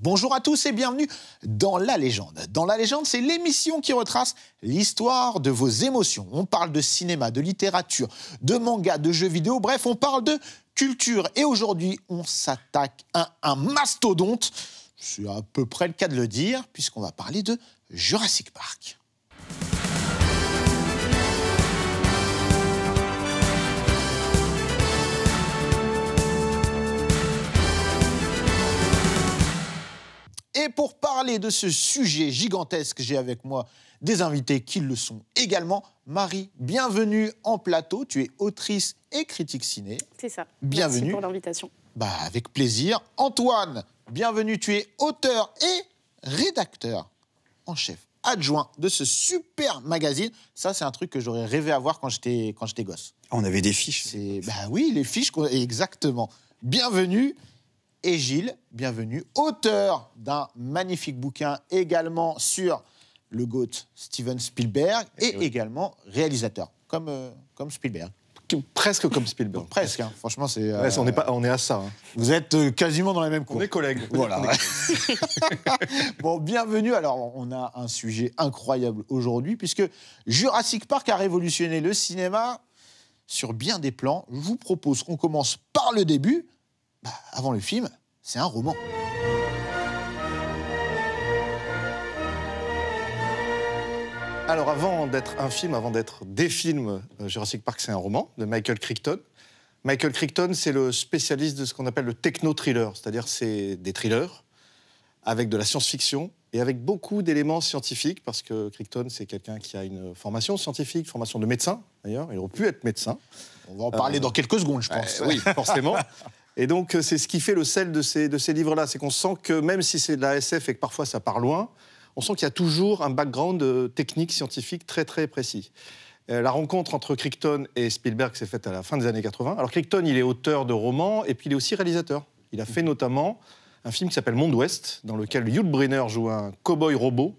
Bonjour à tous et bienvenue dans La Légende. Dans La Légende, c'est l'émission qui retrace l'histoire de vos émotions. On parle de cinéma, de littérature, de manga, de jeux vidéo, bref, on parle de culture. Et aujourd'hui, on s'attaque à un mastodonte, c'est à peu près le cas de le dire, puisqu'on va parler de Jurassic Park. Et pour parler de ce sujet gigantesque, j'ai avec moi des invités qui le sont également. Marie, bienvenue en plateau. Tu es autrice et critique ciné. C'est ça. Bienvenue. Merci pour l'invitation. Avec plaisir. Antoine, bienvenue. Tu es auteur et rédacteur en chef adjoint de ce super magazine. Ça, c'est un truc que j'aurais rêvé avoir quand j'étais gosse. On avait des fiches. Oui, les fiches, exactement. Bienvenue. Et Gilles, bienvenue, auteur d'un magnifique bouquin également sur le GOAT Steven Spielberg et également réalisateur, comme Spielberg. Presque comme Spielberg. Presque, hein. Franchement, c'est... on est à ça. Hein. Vous êtes quasiment dans la même cour. On est collègues. Voilà. Bon, bienvenue. Alors, on a un sujet incroyable aujourd'hui, puisque Jurassic Park a révolutionné le cinéma sur bien des plans. Je vous propose qu'on commence par le début. Avant le film, c'est un roman. Alors, avant d'être un film, avant d'être des films, Jurassic Park, c'est un roman de Michael Crichton. Michael Crichton, c'est le spécialiste de ce qu'on appelle le techno-thriller, c'est-à-dire c'est des thrillers avec de la science-fiction et avec beaucoup d'éléments scientifiques, parce que Crichton, c'est quelqu'un qui a une formation scientifique, formation de médecin, d'ailleurs. Il aurait pu être médecin. On va en parler dans quelques secondes, je pense. Oui, forcément. Et donc, c'est ce qui fait le sel de ces livres-là. C'est qu'on sent que même si c'est de la SF et que parfois ça part loin, on sent qu'il y a toujours un background technique, scientifique très, très précis. La rencontre entre Crichton et Spielberg s'est faite à la fin des années 80. Alors, Crichton, il est auteur de romans et puis il est aussi réalisateur. Il a fait notamment un film qui s'appelle Monde Ouest, dans lequel Yul Brynner joue un cow-boy robot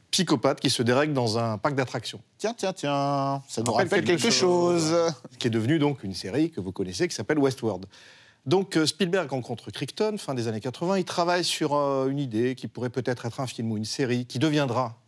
psychopathe qui se dérègle dans un parc d'attractions. Tiens, ça nous rappelle quelque chose. Qui est devenu donc une série que vous connaissez qui s'appelle Westworld. Donc Spielberg rencontre Crichton, fin des années 80. Il travaille sur une idée qui pourrait peut-être être un film ou une série qui deviendra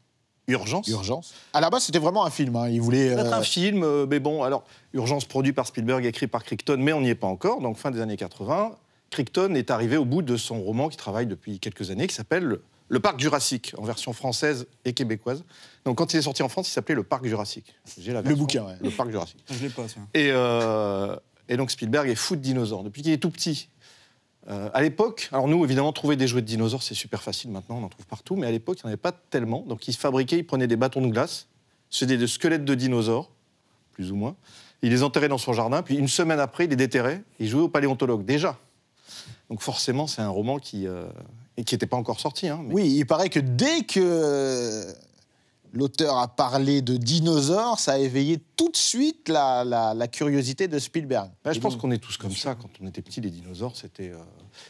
Urgence. Urgence. À la base, c'était vraiment un film. Hein. Il voulait... Peut-être un film, mais bon, alors, Urgence produit par Spielberg, écrit par Crichton, mais on n'y est pas encore. Donc fin des années 80, Crichton est arrivé au bout de son roman qui travaille depuis quelques années, qui s'appelle Le Parc Jurassique, en version française et québécoise. Donc quand il est sorti en France, il s'appelait Le Parc Jurassique. J'ai la version, le bouquin, ouais. Le Parc Jurassique. Je l'ai pas, ça. Et donc Spielberg est fou de dinosaures, depuis qu'il est tout petit. À l'époque, alors nous, évidemment, trouver des jouets de dinosaures, c'est super facile maintenant, on en trouve partout, mais à l'époque, il n'y en avait pas tellement. Donc il fabriquait, il prenait des bâtons de glace, c'était des squelettes de dinosaures, plus ou moins. Il les enterrait dans son jardin, puis une semaine après, il les déterrait, il jouait au paléontologue, déjà. Donc forcément, c'est un roman qui n'était pas encore sorti. Hein, mais... Oui, il paraît que dès que l'auteur a parlé de dinosaures, ça a éveillé tout de suite la curiosité de Spielberg. Je pense qu'on est tous comme ça. Quand on était petits, les dinosaures, c'était...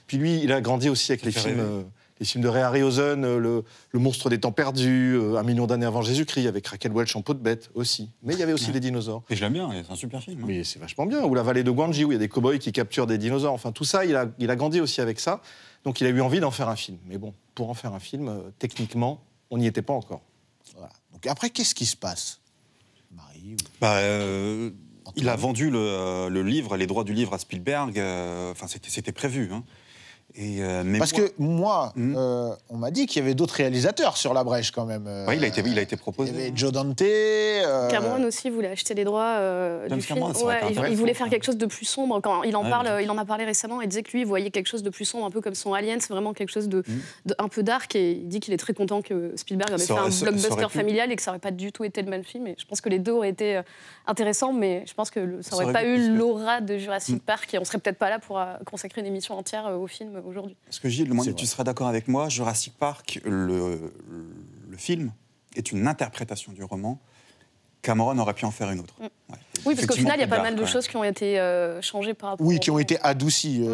Puis lui, il a grandi aussi avec les films de Ray Harryhausen, le Monstre des Temps Perdus, 1 million d'années avant Jésus-Christ, avec Raquel Welch en peau de bête aussi. Mais il y avait aussi des dinosaures. Et je l'aime bien, c'est un super film. Hein. Mais c'est vachement bien. Ou La Vallée de Gwangi, où il y a des cow-boys qui capturent des dinosaures. Enfin, tout ça, il a grandi aussi avec ça. Donc il a eu envie d'en faire un film. Mais bon, pour en faire un film, techniquement, on n'y était pas encore. Voilà. Donc après, qu'est-ce qui se passe, Marie il a vendu le livre, les droits du livre à Spielberg. C'était prévu. Hein. Parce que moi, on m'a dit qu'il y avait d'autres réalisateurs sur la brèche quand même. Oui, il a été proposé. Il y avait Joe Dante. Cameron aussi voulait acheter les droits du film. Il voulait faire quelque chose de plus sombre. Quand il en a parlé récemment. Il disait que lui, il voyait quelque chose de plus sombre, un peu comme son Alien. C'est vraiment quelque chose de un peu dark. Et il dit qu'il est très content que Spielberg avait fait un blockbuster familial et que ça n'aurait pas du tout été le même film. Et je pense que les deux auraient été intéressants, mais je pense que ça n'aurait pas eu l'aura de Jurassic Park. Et on ne serait peut-être pas là pour consacrer une émission entière au film aujourd'hui. Parce que Gilles, tu seras d'accord avec moi, Jurassic Park, le film, est une interprétation du roman. Cameron aurait pu en faire une autre. Ouais. Oui, parce qu'au final, il y a pas mal de choses qui ont été changées par rapport qui ont été adoucies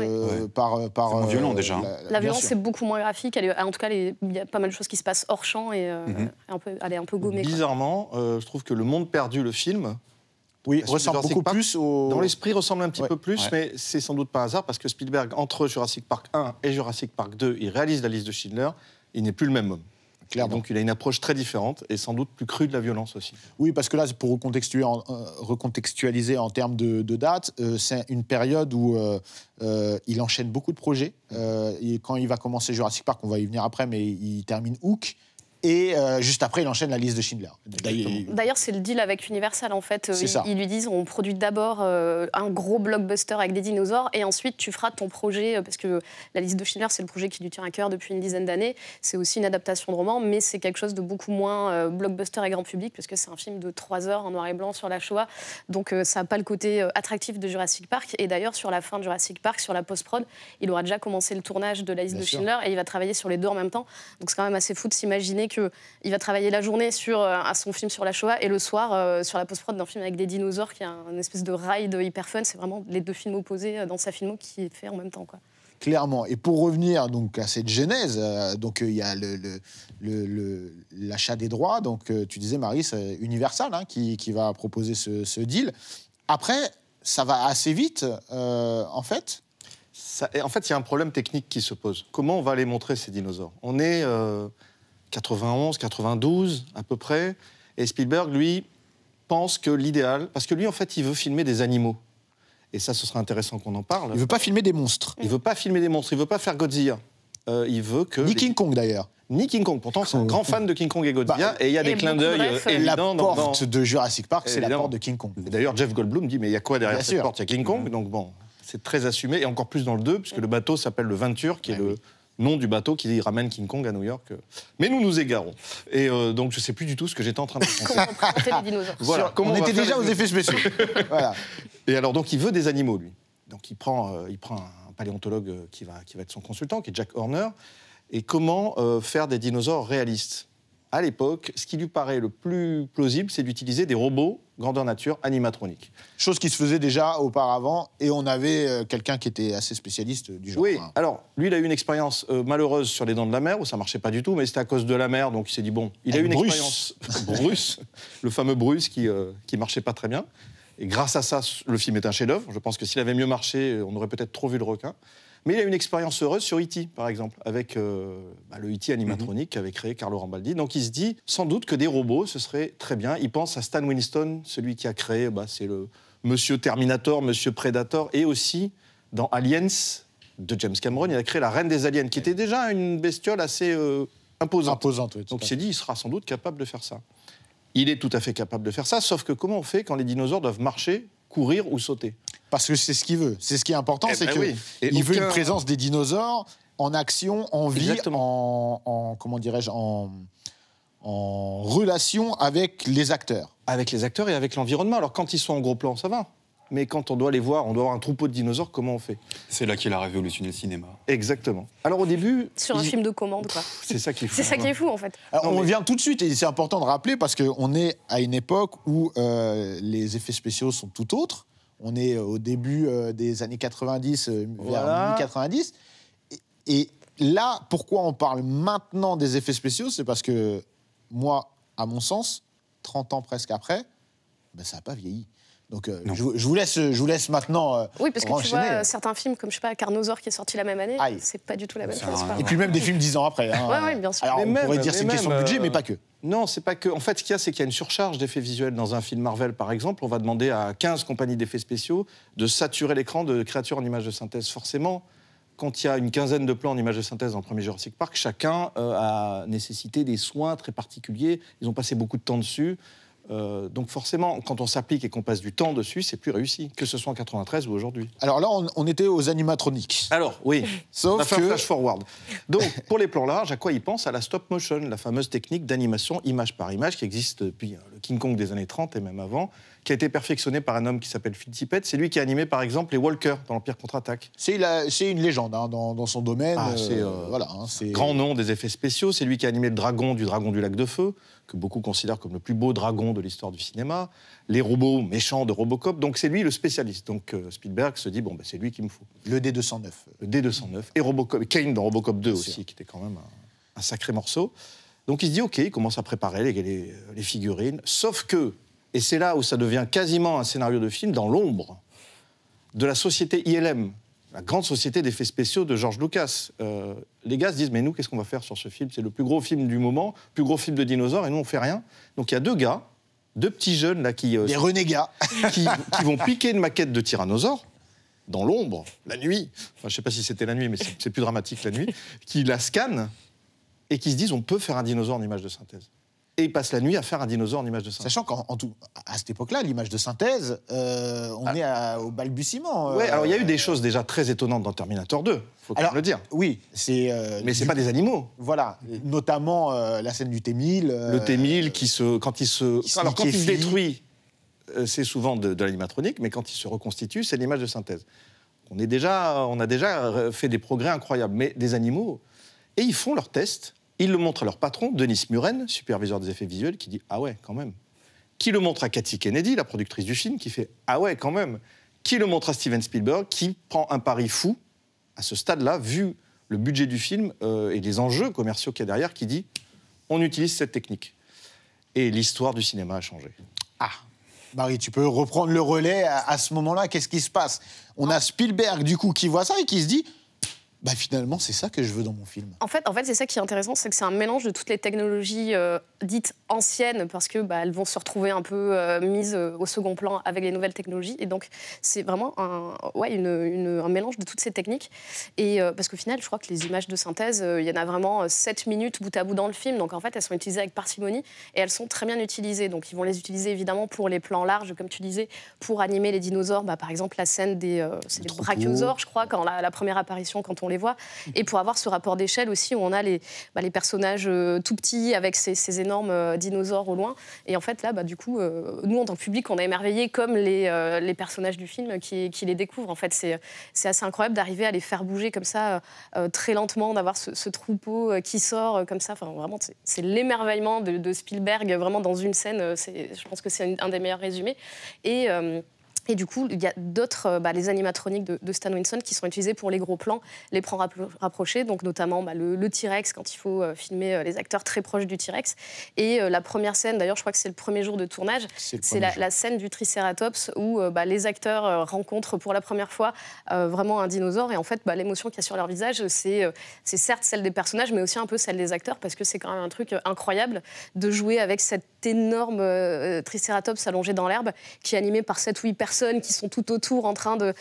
par... C'est violent, déjà. La violence, c'est beaucoup moins graphique. En tout cas, il y a pas mal de choses qui se passent hors champ et elle est un peu gommée. Bizarrement, je trouve que Le Monde Perdu, le film, Oui, ressemble beaucoup plus au... Dans l'esprit, ressemble un petit peu plus, mais c'est sans doute pas un hasard, parce que Spielberg, entre Jurassic Park 1 et Jurassic Park 2, il réalise la liste de Schindler, il n'est plus le même homme. Donc il a une approche très différente et sans doute plus crue de la violence aussi. Oui, parce que là, pour recontextualiser en termes de date, c'est une période où il enchaîne beaucoup de projets. Et quand il va commencer Jurassic Park, on va y venir après, mais il termine Hook. Et juste après, il enchaîne la liste de Schindler. D'ailleurs, c'est le deal avec Universal, en fait. Ils lui disent, on produit d'abord un gros blockbuster avec des dinosaures, et ensuite, tu feras ton projet, parce que la liste de Schindler, c'est le projet qui lui tient à cœur depuis une dizaine d'années. C'est aussi une adaptation de roman, mais c'est quelque chose de beaucoup moins blockbuster et grand public, parce que c'est un film de 3 heures en noir et blanc sur la Shoah. Donc, ça n'a pas le côté attractif de Jurassic Park. Et d'ailleurs, sur la fin de Jurassic Park, sur la post-prod, il aura déjà commencé le tournage de la liste de Schindler, et il va travailler sur les deux en même temps. Donc, c'est quand même assez fou de s'imaginer qu'il va travailler la journée à son film sur la Shoah et le soir sur la post-prod d'un film avec des dinosaures qui est une espèce de ride hyper fun. C'est vraiment les deux films opposés dans sa filmo qui est fait en même temps, quoi. Clairement. Et pour revenir donc à cette genèse, donc il y a l'achat des droits. Donc tu disais, Marie, c'est Universal qui va proposer ce deal. Après, ça va assez vite, en fait. En fait, il y a un problème technique qui se pose. Comment on va les montrer, ces dinosaures ? On est 91, 92 à peu près, et Spielberg, lui, pense que l'idéal... Parce que lui, en fait, il veut filmer des animaux. Et ça, ce serait intéressant qu'on en parle. Il veut pas filmer des monstres. Il veut pas filmer des monstres, il veut pas faire Godzilla. Il veut que... Ni King Kong, d'ailleurs. Ni King Kong. Pourtant, c'est un grand fan de King Kong et Godzilla, et il y a des clins d'œil évidents. La porte de Jurassic Park, c'est la porte de King Kong. D'ailleurs, Jeff Goldblum dit, mais il y a quoi derrière cette porte ? Il y a King Kong, donc bon, c'est très assumé, et encore plus dans le 2, puisque le bateau s'appelle le Venture, qui est le nom du bateau qui ramène King Kong à New York. Mais nous nous égarons. Et donc, je ne sais plus du tout ce que j'étais en train de penser. Comment présenter les dinosaures. Voilà, on était déjà aux effets spéciaux. Voilà. Et alors, donc, il veut des animaux, lui. Donc, il prend un paléontologue qui va être son consultant, qui est Jack Horner. Et comment faire des dinosaures réalistes ? À l'époque, ce qui lui paraît le plus plausible, c'est d'utiliser des robots grandeur nature animatroniques. Chose qui se faisait déjà auparavant, et on avait quelqu'un qui était assez spécialiste du genre. Oui, alors, lui, il a eu une expérience malheureuse sur les Dents de la Mer, où ça marchait pas du tout, mais c'était à cause de la mer, donc il s'est dit, bon, il a eu une expérience... Bruce, le fameux Bruce qui marchait pas très bien. Et grâce à ça, le film est un chef-d'œuvre. Je pense que s'il avait mieux marché, on aurait peut-être trop vu le requin. Mais il a eu une expérience heureuse sur E.T., par exemple, avec le E.T. animatronique qu'avait créé Carlo Rambaldi. Donc il se dit sans doute que des robots, ce serait très bien. Il pense à Stan Winston, celui qui a créé, c'est le Monsieur Terminator, Monsieur Predator, et aussi dans Aliens de James Cameron, il a créé la Reine des Aliens, qui était déjà une bestiole assez imposante. Oui, donc il s'est dit, il sera sans doute capable de faire ça. Il est tout à fait capable de faire ça, sauf que comment on fait quand les dinosaures doivent marcher, courir ou sauter ? Parce que c'est ce qu'il veut. C'est ce qui est important, c'est qu'il veut une présence des dinosaures en action, en vie, comment dirais-je, en relation avec les acteurs. Avec les acteurs et avec l'environnement. Alors quand ils sont en gros plan, ça va. Mais quand on doit les voir, on doit avoir un troupeau de dinosaures, comment on fait ? C'est là qu'il a révolutionné le cinéma. Exactement. Alors au début... Sur un film de commande, quoi. C'est ça qui est fou. C'est ça qui est fou, en fait. Alors, on vient tout de suite, et c'est important de rappeler, parce qu'on est à une époque où les effets spéciaux sont tout autres. On est au début des années 90, vers 90. Et là, pourquoi on parle maintenant des effets spéciaux ? C'est parce que, moi, à mon sens, 30 ans presque après, ça n'a pas vieilli. Donc, je vous laisse maintenant. Oui, parce que tu vois, certains films, comme je sais pas, Carnosaur qui est sorti la même année, c'est pas du tout la même chose. Et puis même des films 10 ans après. Oui, bien sûr. Alors, on pourrait dire que c'est une question de budget, mais pas que. Non, c'est pas que. En fait, ce qu'il y a, c'est qu'il y a une surcharge d'effets visuels dans un film Marvel, par exemple. On va demander à 15 compagnies d'effets spéciaux de saturer l'écran de créatures en images de synthèse. Forcément, quand il y a une quinzaine de plans en images de synthèse dans le premier Jurassic Park, chacun a nécessité des soins très particuliers. Ils ont passé beaucoup de temps dessus. Donc forcément, quand on s'applique et qu'on passe du temps dessus, c'est plus réussi, que ce soit en 93 ou aujourd'hui. Alors là, on était aux animatroniques. Alors, oui, sauf on a fait un flash forward. Donc, pour les plans larges, à quoi ils pensent ? À la stop motion, la fameuse technique d'animation image par image qui existe depuis le King Kong des années 30 et même avant, qui a été perfectionné par un homme qui s'appelle Phil Tippett. C'est lui qui a animé, par exemple, les Walkers dans l'Empire contre-attaque. C'est une légende dans son domaine. C'est grand nom des effets spéciaux. C'est lui qui a animé le dragon du lac de feu, que beaucoup considèrent comme le plus beau dragon de l'histoire du cinéma. Les robots méchants de Robocop. Donc c'est lui le spécialiste. Donc Spielberg se dit, c'est lui qu'il me faut. Le D209. Le D209. Et Robocop, Kane dans Robocop 2 aussi, qui était quand même un sacré morceau. Donc il se dit, OK, il commence à préparer les figurines. Sauf que Et c'est là où ça devient quasiment un scénario de film, dans l'ombre de la société ILM, la grande société d'effets spéciaux de George Lucas. Les gars se disent, mais nous, qu'est-ce qu'on va faire sur ce film? C'est le plus gros film du moment, plus gros film de dinosaures, et nous, on fait rien. Donc il y a deux gars, deux petits jeunes là qui... des renégats. qui vont piquer une maquette de tyrannosaure, dans l'ombre, la nuit. Enfin, je ne sais pas si c'était la nuit, mais c'est plus dramatique la nuit. Qui la scannent et qui se disent, on peut faire un dinosaure en image de synthèse. Et ils passent la nuit à faire un dinosaure en image de synthèse. Sachant qu'à cette époque-là, l'image de synthèse, on est au balbutiement. Oui, alors il y a eu des choses déjà très étonnantes dans Terminator 2, il faut quand même le dire. Oui, c'est... mais c'est pas des animaux. Voilà, notamment la scène du T-1000. Le T-1000, quand il se détruit, c'est souvent de l'animatronique, mais quand il se reconstitue, c'est l'image de synthèse. On a déjà fait des progrès incroyables, mais des animaux... Et ils font leurs tests. Ils le montrent à leur patron, Denis Muren, superviseur des effets visuels, qui dit « Ah ouais, quand même ». Qui le montre à Kathy Kennedy, la productrice du film, qui fait « Ah ouais, quand même ». Qui le montre à Steven Spielberg, qui prend un pari fou, à ce stade-là, vu le budget du film et les enjeux commerciaux qu'il y a derrière, qui dit « On utilise cette technique ». Et l'histoire du cinéma a changé. Ah, Marie, tu peux reprendre le relais à ce moment-là. Qu'est-ce qui se passe? On a Spielberg, du coup, qui voit ça et qui se dit... Bah finalement, c'est ça que je veux dans mon film. En fait c'est ça qui est intéressant, c'est que c'est un mélange de toutes les technologies dites anciennes, parce que elles vont se retrouver un peu mises au second plan avec les nouvelles technologies. Et donc, c'est vraiment un mélange de toutes ces techniques. Et parce qu'au final, je crois que les images de synthèse, il y en a vraiment 7 minutes bout à bout dans le film. Donc, en fait, elles sont utilisées avec parcimonie et elles sont très bien utilisées. Donc, ils vont les utiliser évidemment pour les plans larges, comme tu disais, pour animer les dinosaures. Par exemple, la scène des brachiosaures, je crois, quand la première apparition, quand on les voit, et pour avoir ce rapport d'échelle aussi où on a les personnages tout petits avec ces énormes dinosaures au loin. Et en fait, là, du coup, nous, en tant que public, on est émerveillés comme les personnages du film qui les découvrent. En fait, c'est assez incroyable d'arriver à les faire bouger comme ça, très lentement, d'avoir ce troupeau qui sort comme ça. Enfin, vraiment, c'est l'émerveillement de Spielberg, vraiment dans une scène. Je pense que c'est un des meilleurs résumés. Et du coup, il y a d'autres, les animatroniques de Stan Winston qui sont utilisés pour les gros plans, les plans rapprochés, donc notamment le T-Rex, quand il faut filmer les acteurs très proches du T-Rex. Et la première scène, d'ailleurs, je crois que c'est le premier jour de tournage, c'est la scène du Triceratops où les acteurs rencontrent pour la première fois vraiment un dinosaure. Et en fait, l'émotion qu'il y a sur leur visage, c'est certes celle des personnages, mais aussi un peu celle des acteurs, parce que c'est quand même un truc incroyable de jouer avec cet énorme Triceratops allongé dans l'herbe, qui est animé par 7 ou 8 personnes qui sont tout autour en train de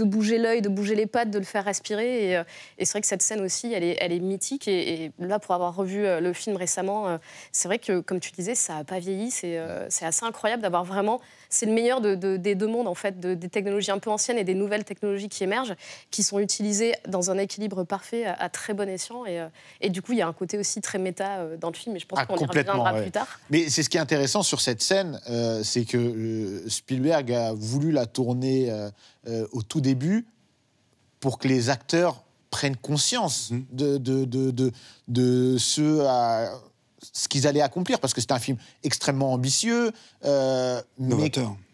bouger l'œil, de bouger les pattes, de le faire respirer. Et c'est vrai que cette scène aussi, elle est mythique. Et là, pour avoir revu le film récemment, c'est vrai que, comme tu disais, ça n'a pas vieilli. C'est assez incroyable d'avoir vraiment... C'est le meilleur des deux mondes, en fait, des technologies un peu anciennes et des nouvelles technologies qui émergent, qui sont utilisées dans un équilibre parfait, à très bon escient. Et du coup, il y a un côté aussi très méta dans le film, et je pense qu'on y reviendra plus tard. Mais c'est ce qui est intéressant sur cette scène, c'est que Spielberg a voulu la tourner au tout début pour que les acteurs prennent conscience de ce qu'ils allaient accomplir, parce que c'était un film extrêmement ambitieux, mais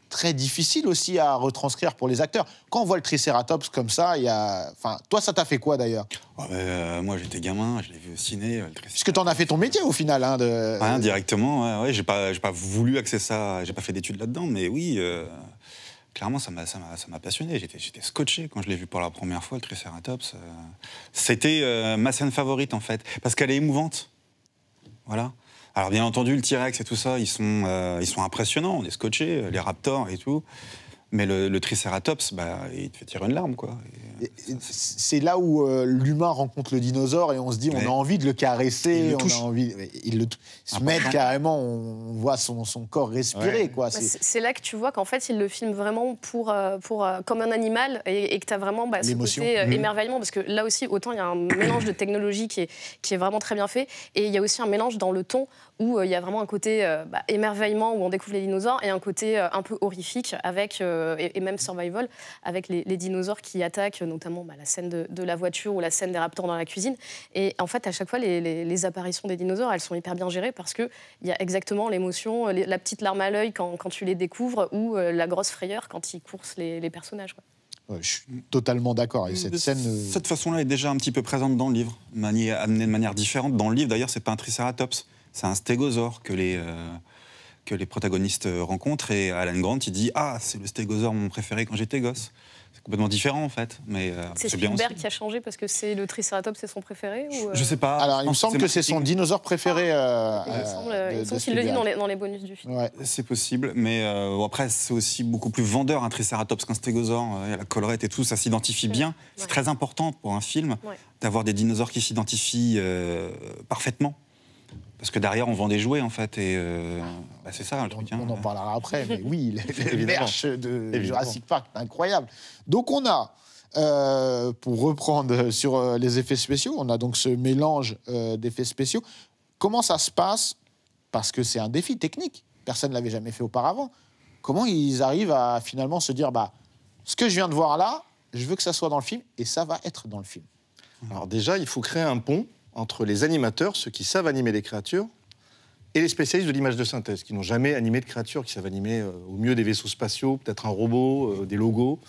très difficile aussi à retranscrire pour les acteurs. Quand on voit le Triceratops comme ça, il y a... Enfin, toi, ça t'a fait quoi, d'ailleurs? Moi, j'étais gamin, je l'ai vu au ciné. Puisque t'en as fait ton métier, au final. Directement, ouais. J'ai pas voulu axer ça, j'ai pas fait d'études là-dedans, mais oui... Clairement, ça m'a passionné. J'étais scotché quand je l'ai vu pour la première fois, le Triceratops. C'était ma scène favorite, en fait, parce qu'elle est émouvante. Voilà. Alors, bien entendu, le T-Rex et tout ça, ils sont impressionnants. On est scotchés, les raptors et tout. Mais le Triceratops, il te fait tirer une larme, quoi. C'est là où l'humain rencontre le dinosaure et on se dit, on a envie de le caresser, on a envie... Il se met carrément, on voit son corps respirer, quoi. C'est là que tu vois qu'en fait, il le filme vraiment comme un animal et que tu as vraiment ce côté émerveillement, parce que là aussi, autant il y a un mélange de technologie qui est vraiment très bien fait, et il y a aussi un mélange dans le ton où il y a vraiment un côté émerveillement, où on découvre les dinosaures, et un côté un peu horrifique, avec, et même survival, avec les dinosaures qui attaquent, notamment la scène de la voiture ou la scène des raptors dans la cuisine. Et en fait, à chaque fois, les apparitions des dinosaures, elles sont hyper bien gérées, parce qu'il y a exactement l'émotion, la petite larme à l'œil quand tu les découvres, ou la grosse frayeur quand ils coursent les personnages, quoi. Je suis totalement d'accord. Et cette scène... Cette façon-là est déjà un petit peu présente dans le livre, amenée de manière différente. Dans le livre, d'ailleurs, c'est pas un Triceratops, c'est un stégosaure que que les protagonistes rencontrent. Et Alan Grant, il dit « Ah, c'est le stégosaure mon préféré quand j'étais gosse ». C'est complètement différent, en fait. Mais, c'est Spielberg qui a changé parce que c'est le Triceratops, c'est son préféré ou Je sais pas. Alors, il me semble que c'est son dinosaure préféré. Il me semble qu'il le dit dans les bonus du film. Ouais. C'est possible, mais après, c'est aussi beaucoup plus vendeur, un Triceratops qu'un stégosaure. Il y a la collerette et tout, ça s'identifie bien. Ouais. C'est très important pour un film d'avoir des dinosaures qui s'identifient parfaitement. Parce que derrière, on vend des jouets, en fait, et c'est ça, le truc. On en parlera après, mais oui, les merch de Jurassic Park, c'est incroyable. Donc, on a, pour reprendre sur les effets spéciaux, on a donc ce mélange d'effets spéciaux. Comment ça se passe? Parce que c'est un défi technique. Personne ne l'avait jamais fait auparavant. Comment ils arrivent à finalement se dire, ce que je viens de voir là, je veux que ça soit dans le film, et ça va être dans le film. Alors déjà, il faut créer un pont entre les animateurs, ceux qui savent animer les créatures, et les spécialistes de l'image de synthèse, qui n'ont jamais animé de créatures, qui savent animer au mieux des vaisseaux spatiaux, peut-être un robot, des logos.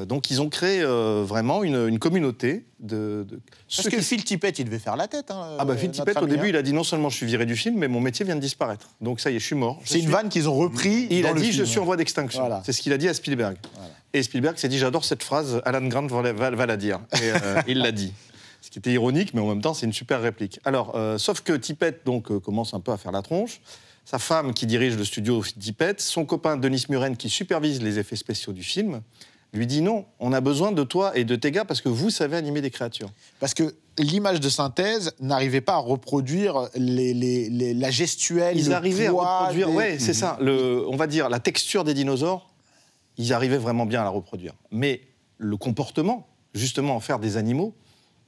Donc ils ont créé vraiment une communauté de Parce que Phil Tippett, il devait faire la tête. Phil Tippett, au début, il a dit non seulement je suis viré du film, mais mon métier vient de disparaître. Donc ça y est, je suis mort. C'est une vanne qu'ils ont repris. Il a dit je suis en voie d'extinction. Voilà. C'est ce qu'il a dit à Spielberg. Voilà. Et Spielberg s'est dit j'adore cette phrase, Alan Grant va la dire. Et il l'a dit. Ce qui était ironique, mais en même temps, c'est une super réplique. Alors, sauf que Tippett commence un peu à faire la tronche. Sa femme, qui dirige le studio Tippett, son copain Denis Muren, qui supervise les effets spéciaux du film, lui dit non, on a besoin de toi et de tes gars parce que vous savez animer des créatures. Parce que l'image de synthèse n'arrivait pas à reproduire la gestuelle. Ils arrivaient à reproduire, c'est ça. On va dire la texture des dinosaures, ils arrivaient vraiment bien à la reproduire. Mais le comportement, justement, en faire des animaux,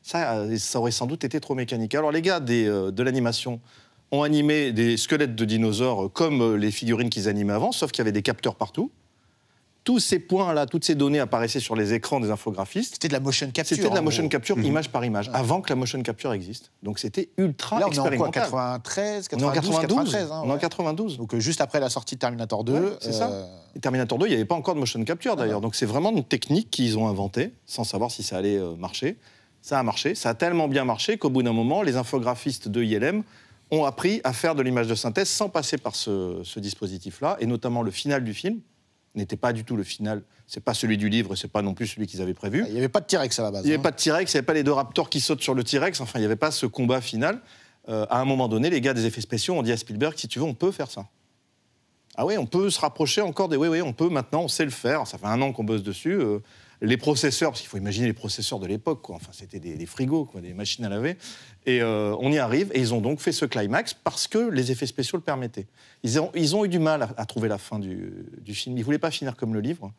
ça aurait sans doute été trop mécanique. Alors les gars de l'animation ont animé des squelettes de dinosaures comme les figurines qu'ils animaient avant, sauf qu'il y avait des capteurs partout. Tous ces points-là, toutes ces données apparaissaient sur les écrans des infographistes. C'était de la motion capture. C'était de la motion capture, image par image, avant que la motion capture existe. Donc c'était ultra expérimental. Là, on est en quoi, 93, 93, on est en 92. Donc juste après la sortie de Terminator 2. C'est ça. Et Terminator 2, il n'y avait pas encore de motion capture d'ailleurs. Donc c'est vraiment une technique qu'ils ont inventée, sans savoir si ça allait marcher. Ça a marché, ça a tellement bien marché qu'au bout d'un moment, les infographistes de ILM ont appris à faire de l'image de synthèse sans passer par ce dispositif-là, et notamment le final du film n'était pas du tout le final, c'est pas celui du livre, c'est pas non plus celui qu'ils avaient prévu. Il n'y avait pas de T-Rex à la base. Il n'y avait pas de T-Rex, il n'y avait pas les deux raptors qui sautent sur le T-Rex, enfin il n'y avait pas ce combat final. À un moment donné, les gars des effets spéciaux ont dit à Spielberg, si tu veux, on peut faire ça. Ah oui, on peut se rapprocher encore des... Oui, on peut maintenant, on sait le faire, ça fait 1 an qu'on bosse dessus. Les processeurs, parce qu'il faut imaginer les processeurs de l'époque, quoi. Enfin, c'était des frigos, quoi, des machines à laver. Et on y arrive, et ils ont donc fait ce climax parce que les effets spéciaux le permettaient. Ils ont eu du mal à trouver la fin du film. Ils ne voulaient pas finir comme le livre.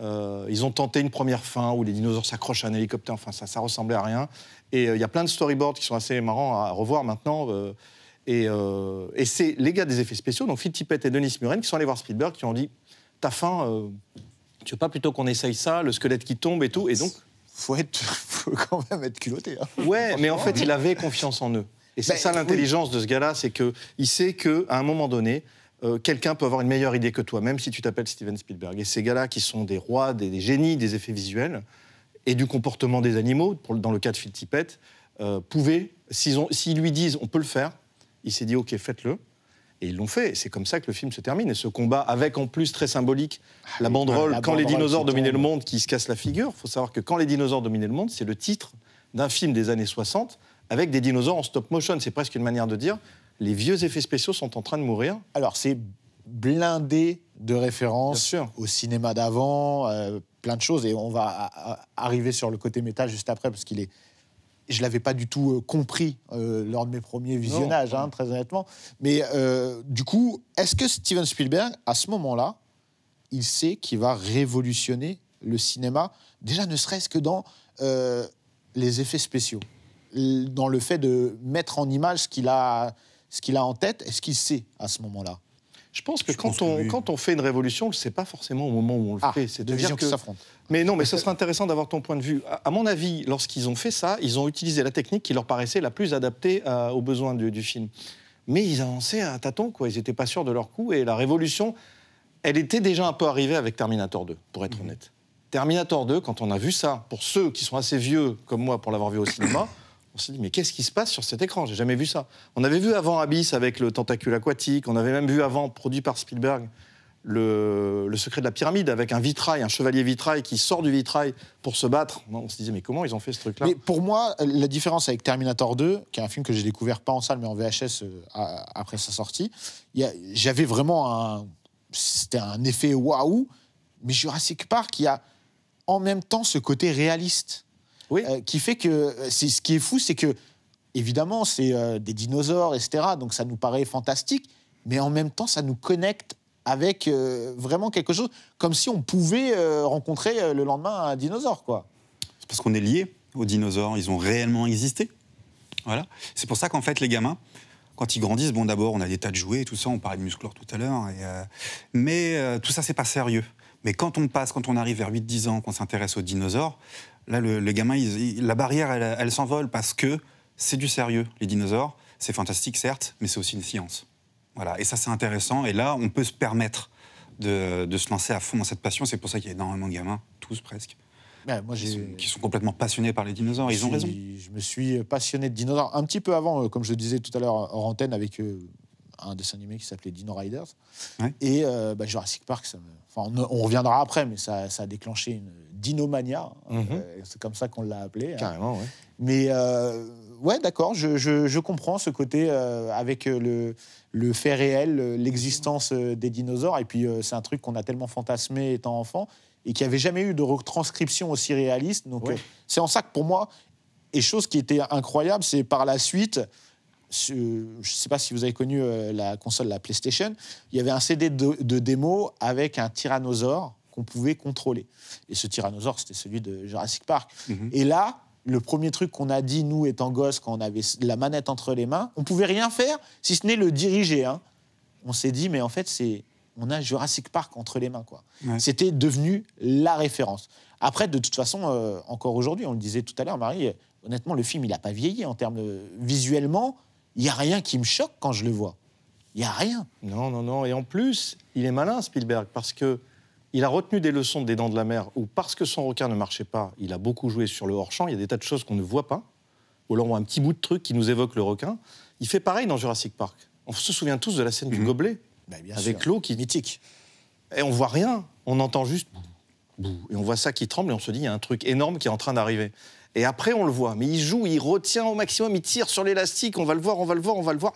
Ils ont tenté une première fin où les dinosaures s'accrochent à un hélicoptère, enfin, ça ressemblait à rien. Et il y a plein de storyboards qui sont assez marrants à revoir maintenant. Et c'est les gars des effets spéciaux, donc Phil Tippett et Denis Muren, qui sont allés voir Spielberg, qui ont dit « Ta fin... tu veux pas plutôt qu'on essaye ça, le squelette qui tombe et tout ?» Et donc, faut quand même être culotté. Hein. Ouais, mais en fait, il avait confiance en eux. Et c'est ça l'intelligence de ce gars-là, c'est qu'il sait qu'à un moment donné, quelqu'un peut avoir une meilleure idée que toi, même si tu t'appelles Steven Spielberg. Et ces gars-là, qui sont des rois, des génies des effets visuels et du comportement des animaux, dans le cas de Phil Tippett, pouvaient, s'ils lui disent « on peut le faire », il s'est dit « ok, faites-le ». Et ils l'ont fait, et c'est comme ça que le film se termine. Et ce combat, avec en plus, très symbolique, la banderole « Quand les dinosaures dominaient le monde », qui se casse la figure. Il faut savoir que « Quand les dinosaures dominaient le monde », c'est le titre d'un film des années 60, avec des dinosaures en stop motion. C'est presque une manière de dire « les vieux effets spéciaux sont en train de mourir ». Alors, c'est blindé de références au cinéma d'avant, plein de choses. Et on va arriver sur le côté méta juste après, parce qu'il est... Je ne l'avais pas du tout compris lors de mes premiers visionnages, très honnêtement. Mais du coup, est-ce que Steven Spielberg, à ce moment-là, il sait qu'il va révolutionner le cinéma, déjà ne serait-ce que dans les effets spéciaux, dans le fait de mettre en image ce qu'il a en tête? Est-ce qu'il sait à ce moment-là? Je pense que quand on fait une révolution, on ne le sait pas forcément au moment où on le fait. C'est deux visions qui s'affrontent. Mais non, mais ce serait intéressant d'avoir ton point de vue. À mon avis, lorsqu'ils ont fait ça, ils ont utilisé la technique qui leur paraissait la plus adaptée aux besoins du film. Mais ils avançaient à tâtons, quoi. Ils n'étaient pas sûrs de leur coup. Et la révolution, elle était déjà un peu arrivée avec Terminator 2, pour être honnête. Terminator 2, quand on a vu ça, pour ceux qui sont assez vieux comme moi pour l'avoir vu au cinéma, On s'est dit, mais qu'est-ce qui se passe sur cet écran? J'ai jamais vu ça. On avait vu avant Abyss avec le tentacule aquatique, on avait même vu avant, produit par Spielberg, le secret de la pyramide avec un vitrail, un chevalier vitrail qui sort du vitrail pour se battre. On se disait, mais comment ils ont fait ce truc-là? Mais pour moi, la différence avec Terminator 2, qui est un film que j'ai découvert pas en salle mais en VHS après sa sortie, j'avais vraiment c'était un effet waouh, mais Jurassic Park, il y a en même temps ce côté réaliste. Oui. Qui fait que, ce qui est fou, c'est que, évidemment, c'est des dinosaures, etc., donc ça nous paraît fantastique, mais en même temps, ça nous connecte avec vraiment quelque chose, comme si on pouvait rencontrer le lendemain un dinosaure, quoi. C'est parce qu'on est liés aux dinosaures, ils ont réellement existé. Voilà. C'est pour ça qu'en fait, les gamins, quand ils grandissent, bon, d'abord, on a des tas de jouets et tout ça, on parlait de Musclor tout à l'heure, mais tout ça, c'est pas sérieux. Mais quand on arrive vers 8-10 ans, qu'on s'intéresse aux dinosaures, là, les gamins, la barrière, elle s'envole parce que c'est du sérieux, les dinosaures. C'est fantastique, certes, mais c'est aussi une science. Voilà. Et ça, c'est intéressant. Et là, on peut se permettre de se lancer à fond dans cette passion. C'est pour ça qu'il y a énormément de gamins, tous presque, qui sont complètement passionnés par les dinosaures. Ils ont raison. Je me suis passionné de dinosaures un petit peu avant, comme je le disais tout à l'heure hors antenne, avec un dessin animé qui s'appelait Dino Riders. Ouais. Et Jurassic Park, on reviendra après, mais ça a déclenché une dinomania. C'est comme ça qu'on l'a appelé. Carrément, ouais. Mais ouais, d'accord, je comprends ce côté avec le fait réel, l'existence des dinosaures. Et puis, c'est un truc qu'on a tellement fantasmé étant enfant et qui n'avait jamais eu de retranscription aussi réaliste. Donc, c'est en ça que, pour moi, et chose qui était incroyable, c'est par la suite... Je ne sais pas si vous avez connu la console, la PlayStation, il y avait un CD de démo avec un tyrannosaure qu'on pouvait contrôler. Et ce tyrannosaure, c'était celui de Jurassic Park. Et là, le premier truc qu'on a dit, nous, étant gosses, quand on avait la manette entre les mains, on ne pouvait rien faire, si ce n'est le diriger. Hein. On s'est dit, mais en fait, on a Jurassic Park entre les mains, quoi. Ouais. C'était devenu la référence. Après, de toute façon, encore aujourd'hui, on le disait tout à l'heure, Marie, honnêtement, le film, il n'a pas vieilli en termes visuellement. Il n'y a rien qui me choque quand je le vois. Il n'y a rien. Non. Et en plus, il est malin, Spielberg, parce qu'il a retenu des leçons des Dents de la Mer, où parce que son requin ne marchait pas, il a beaucoup joué sur le hors-champ. Il y a des tas de choses qu'on ne voit pas. Ou alors on voit un petit bout de truc qui nous évoque le requin. Il fait pareil dans Jurassic Park. On se souvient tous de la scène du gobelet, avec l'eau qui est mythique. Et on ne voit rien. On entend juste... Et on voit ça qui tremble et on se dit, il y a un truc énorme qui est en train d'arriver. Et après, on le voit. Mais il joue, il retient au maximum, il tire sur l'élastique. On va le voir.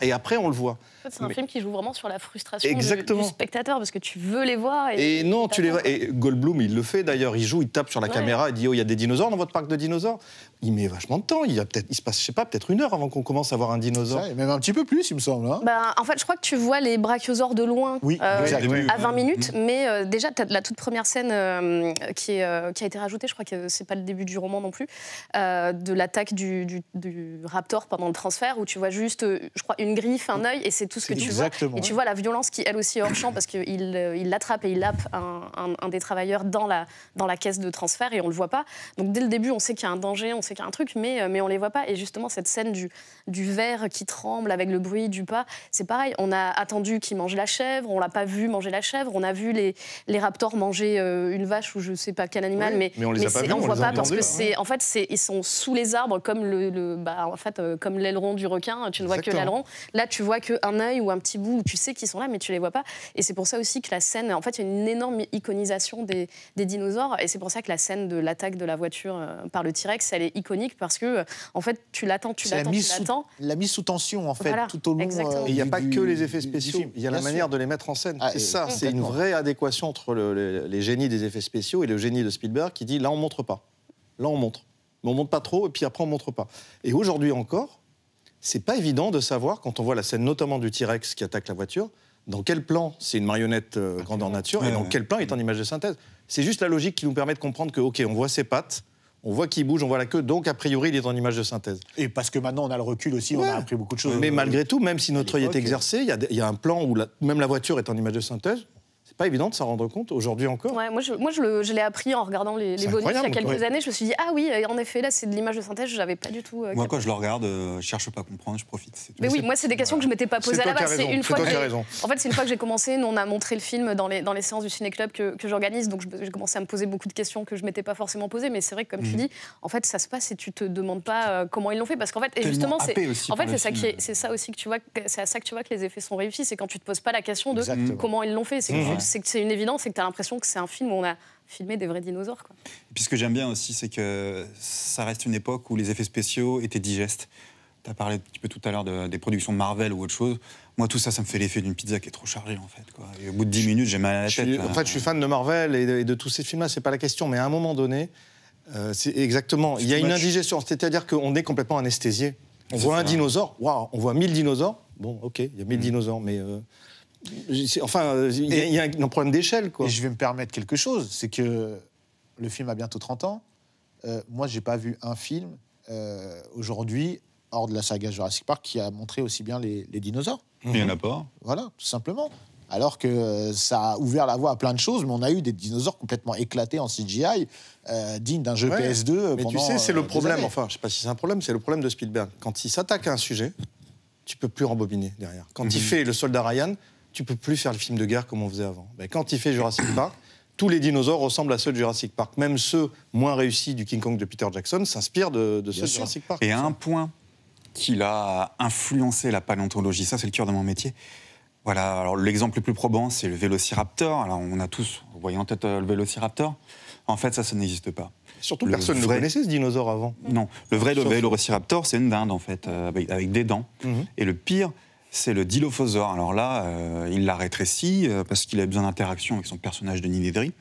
Et après, on le voit. En fait, c'est un film qui joue vraiment sur la frustration du spectateur, parce que tu veux les voir. Et non, tu les vois. Et Goldblum, il le fait d'ailleurs. Il joue, il tape sur la caméra, il dit, oh, il y a des dinosaures dans votre parc de dinosaures. Il met vachement de temps. Il se passe, je sais pas, peut-être 1 heure avant qu'on commence à voir un dinosaure. Ça, même un petit peu plus, il me semble. Hein. En fait, je crois que tu vois les brachiosaures de loin à 20 minutes. Mais déjà, tu as la toute première scène qui a été rajoutée. Je crois que c'est pas le début du roman non plus. De l'attaque du raptor pendant le transfert, où tu vois juste, je crois, une griffe, un œil, et c'est tout ce que tu vois. Et tu vois la violence qui, elle aussi, est hors champ, parce qu'il l'attrape et il lappe un des travailleurs dans la caisse de transfert, et on le voit pas. Donc dès le début, on sait qu'il y a un danger, on sait qu'il y a un truc, mais on les voit pas. Et justement, cette scène du verre qui tremble avec le bruit du pas, c'est pareil. On a attendu qu'il mange la chèvre, on l'a pas vu manger la chèvre, on a vu les raptors manger une vache ou je sais pas quel animal, mais on les a pas vus, on voit pas parce que ils sont sous les arbres comme comme l'aileron du requin. Tu ne vois que l'aileron. Là, tu vois qu'un œil ou un petit bout où tu sais qu'ils sont là, mais tu les vois pas. Et c'est pour ça aussi que la scène, en fait, il y a une énorme iconisation des dinosaures. Et c'est pour ça que la scène de l'attaque de la voiture par le T-Rex, elle est iconique parce que, en fait, tu l'attends. La mise sous tension, en fait, tout au long. Et il n'y a pas que les effets spéciaux. Il y a la manière de les mettre en scène. C'est une vraie adéquation entre les génies des effets spéciaux et le génie de Spielberg qui dit là, on montre pas. Là, on montre. Mais on montre pas trop, et puis après, on montre pas. Et aujourd'hui encore, c'est pas évident de savoir, quand on voit la scène notamment du T-Rex qui attaque la voiture, dans quel plan c'est une marionnette grandeur nature et dans quel plan est en image de synthèse. C'est juste la logique qui nous permet de comprendre que, OK, on voit ses pattes, on voit qu'il bouge, on voit la queue, donc a priori, il est en image de synthèse. Et parce que maintenant, on a le recul aussi, on a appris beaucoup de choses. Mais malgré tout, même si notre œil est exercé, il y a un plan où même la voiture est en image de synthèse, c'est pas évident de s'en rendre compte aujourd'hui encore. Ouais, moi, je l'ai appris en regardant les bonus il y a quelques années. Je me suis dit, ah oui, en effet, là, c'est de l'image de synthèse, je n'avais pas du tout... moi, quand je le regarde, je cherche pas à comprendre, je profite. Mais oui, moi, c'est des questions que je ne m'étais pas posées à la base. C'est une fois que j'ai commencé, nous, on a montré le film dans les séances du Ciné-Club que j'organise, donc j'ai commencé à me poser beaucoup de questions que je ne m'étais pas forcément posées. Mais c'est vrai que, comme tu dis, en fait, ça se passe et tu te demandes pas comment ils l'ont fait. Parce qu'en fait, et justement, c'est ça aussi que tu vois, c'est à ça que tu vois que les effets sont réussis. C'est quand tu te poses pas la question de comment ils l'ont fait. C'est que c'est une évidence, c'est que tu as l'impression que c'est un film où on a filmé des vrais dinosaures, quoi. Et puis ce que j'aime bien aussi, c'est que ça reste une époque où les effets spéciaux étaient digestes. Tu as parlé un petit peu tout à l'heure des productions de Marvel ou autre chose. Moi, tout ça, ça me fait l'effet d'une pizza qui est trop chargée, en fait, quoi. Et au bout de 10 minutes, j'ai mal à la tête. En fait, je suis fan de Marvel et de tous ces films-là, c'est pas la question. Mais à un moment donné, c'est exactement... Il y a une indigestion, c'est-à-dire qu'on est complètement anesthésié. On voit un dinosaure, waouh, on voit 1000 dinosaures. Bon, OK, il y a 1000 dinosaures, mais... il y a un problème d'échelle, quoi. Et je vais me permettre quelque chose, c'est que le film a bientôt 30 ans. Moi, j'ai pas vu un film aujourd'hui, hors de la saga Jurassic Park, qui a montré aussi bien les dinosaures. Il n'y en a pas. Voilà, tout simplement. Alors que ça a ouvert la voie à plein de choses, mais on a eu des dinosaures complètement éclatés en CGI, dignes d'un jeu PS2 mais pendant tu sais, c'est le problème, enfin, je sais pas si c'est un problème, c'est le problème de Spielberg. Quand il s'attaque à un sujet, tu peux plus rembobiner derrière. Quand il fait Le Soldat Ryan, tu peux plus faire le film de guerre comme on faisait avant. Mais quand il fait Jurassic Park, tous les dinosaures ressemblent à ceux de Jurassic Park. Même ceux moins réussis du King Kong de Peter Jackson s'inspirent de ceux de Jurassic Park. Et à un point qu'il a influencé la paléontologie, ça c'est le cœur de mon métier. Voilà, alors l'exemple le plus probant, c'est le Vélociraptor. Alors on a tous, vous voyez en tête le Vélociraptor. En fait, ça n'existe pas. Surtout personne ne connaissait ce dinosaure avant. Non, le vrai Vélociraptor, c'est une dinde en fait, avec des dents. Et le pire, c'est le Dilophosaure. Alors là, il l'a rétréci parce qu'il a besoin d'interaction avec son personnage de Ninedri.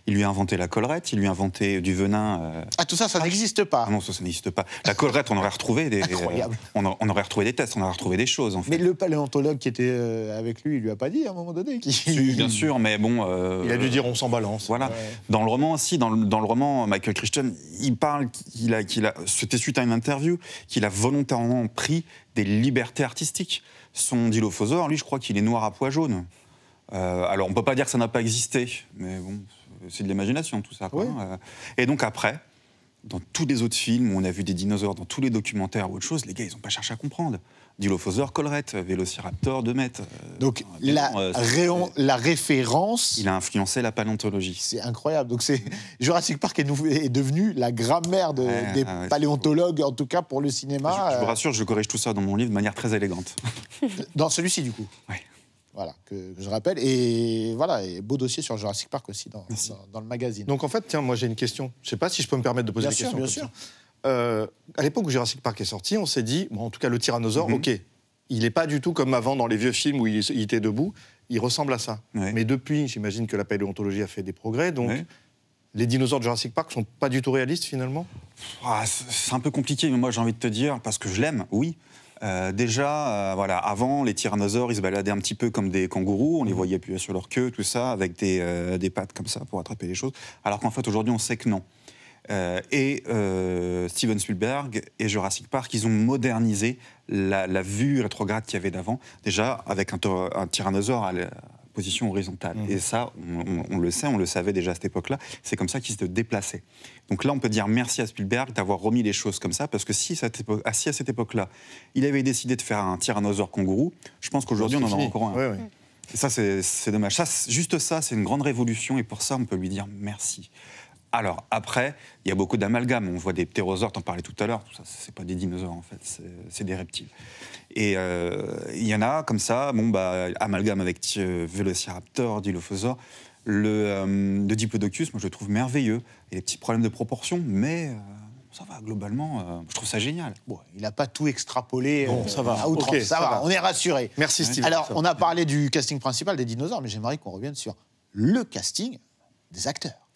Il lui a inventé la collerette, il lui a inventé du venin. Ah, tout ça, ça n'existe pas. Ah non, ça n'existe pas. La collerette, on aurait retrouvé des. On aurait retrouvé des tests, on aurait retrouvé des choses. En fait. Mais le paléontologue qui était avec lui, il lui a pas dit à un moment donné. Bien sûr, mais bon. Il a dû dire on s'en balance. Voilà. Ouais. Dans le roman aussi, dans le roman, Michael Crichton, il parle qu'il a, c'était suite à une interview, qu'il a volontairement pris des libertés artistiques. Son Dilophosaure, lui, je crois qu'il est noir à pois jaune. Alors, on ne peut pas dire que ça n'a pas existé, mais bon, c'est de l'imagination, tout ça. Quoi. Oui. Et donc après, dans tous les autres films où on a vu des dinosaures, dans tous les documentaires ou autre chose, les gars, ils n'ont pas cherché à comprendre. Dilophosaure, collerette, Vélociraptor, 2 mètres. Donc, la référence... Il a influencé la paléontologie. C'est incroyable. Donc, Jurassic Park est devenu la grammaire des paléontologues, en tout cas pour le cinéma. Je vous rassure, je corrige tout ça dans mon livre de manière très élégante. Dans celui-ci, du coup. Oui. Voilà, que je rappelle. Et voilà, et beau dossier sur Jurassic Park aussi dans le magazine. Donc, en fait, tiens, moi, j'ai une question. Je ne sais pas si je peux me permettre de poser des questions. Bien sûr. À l'époque où Jurassic Park est sorti, on s'est dit, bon, en tout cas le tyrannosaure, ok, il n'est pas du tout comme avant dans les vieux films où il était debout, il ressemble à ça. Ouais. Mais depuis, j'imagine que la paléontologie a fait des progrès, donc les dinosaures de Jurassic Park ne sont pas du tout réalistes finalement. C'est un peu compliqué, mais moi j'ai envie de te dire, parce que je l'aime, oui. Voilà, avant, les tyrannosaures, ils se baladaient un petit peu comme des kangourous, on les voyait appuyer sur leur queue, tout ça, avec des pattes comme ça pour attraper les choses, alors qu'en fait aujourd'hui on sait que non. Steven Spielberg et Jurassic Park, ils ont modernisé la vue rétrograde qu'il y avait d'avant, déjà avec un tyrannosaure à la position horizontale. Et ça, on le sait, on le savait déjà à cette époque-là, c'est comme ça qu'il se déplaçait. Donc là, on peut dire merci à Spielberg d'avoir remis les choses comme ça, parce que si à cette époque-là, il avait décidé de faire un tyrannosaure kangourou, je pense qu'aujourd'hui, on en aura encore un. Ouais. Et ça, c'est dommage. Juste ça, c'est une grande révolution, et pour ça, on peut lui dire merci. Alors, après, il y a beaucoup d'amalgames. On voit des ptérosaures, t'en parlais tout à l'heure. Tout ça, c'est pas des dinosaures, en fait. C'est des reptiles. Et il y en a, comme ça, amalgame avec Vélociraptor, Dilophosaure. Le Diplodocus, moi, je le trouve merveilleux. Il y a des petits problèmes de proportion, mais ça va, globalement, je trouve ça génial. Bon, il n'a pas tout extrapolé ça va. à outrance. Okay, ça va, on est rassurés. Merci, Steve. Alors, on a parlé du casting principal des dinosaures, mais j'aimerais qu'on revienne sur le casting des acteurs.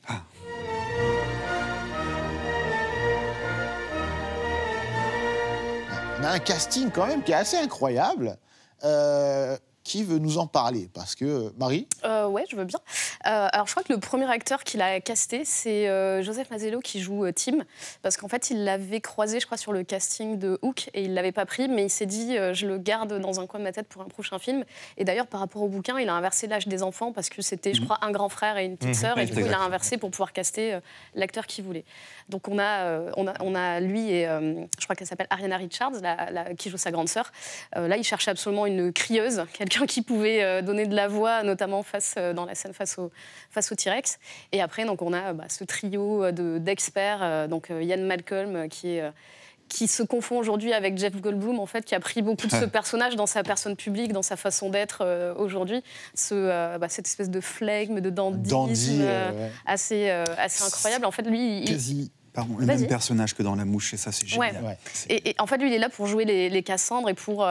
On a un casting quand même qui est assez incroyable. Qui veut nous en parler? Parce que, Marie? Ouais, je veux bien. Alors, je crois que le premier acteur qu'il a casté, c'est Joseph Mazzello qui joue Tim. Parce qu'en fait, il l'avait croisé, je crois, sur le casting de Hook et il ne l'avait pas pris. Mais il s'est dit, je le garde dans un coin de ma tête pour un prochain film. Et d'ailleurs, par rapport au bouquin, il a inversé l'âge des enfants parce que c'était, je crois, un grand frère et une petite sœur. Et du coup, il a inversé pour pouvoir caster l'acteur qu'il voulait. Donc, on a lui et je crois qu'elle s'appelle Ariana Richards, qui joue sa grande sœur. Là, il cherchait absolument une crieuse, quelqu'un qui pouvait donner de la voix, notamment dans la scène face au T-Rex. Et après, donc, on a ce trio d'experts, donc Ian Malcolm, qui se confond aujourd'hui avec Jeff Goldblum, en fait, qui a pris beaucoup de ce personnage dans sa personne publique, dans sa façon d'être aujourd'hui. Cette espèce de flegme, de dandisme assez incroyable. En fait, lui... Le même personnage que dans La Mouche, et ça, c'est génial. Ouais. Et en fait, lui, il est là pour jouer les Cassandres et pour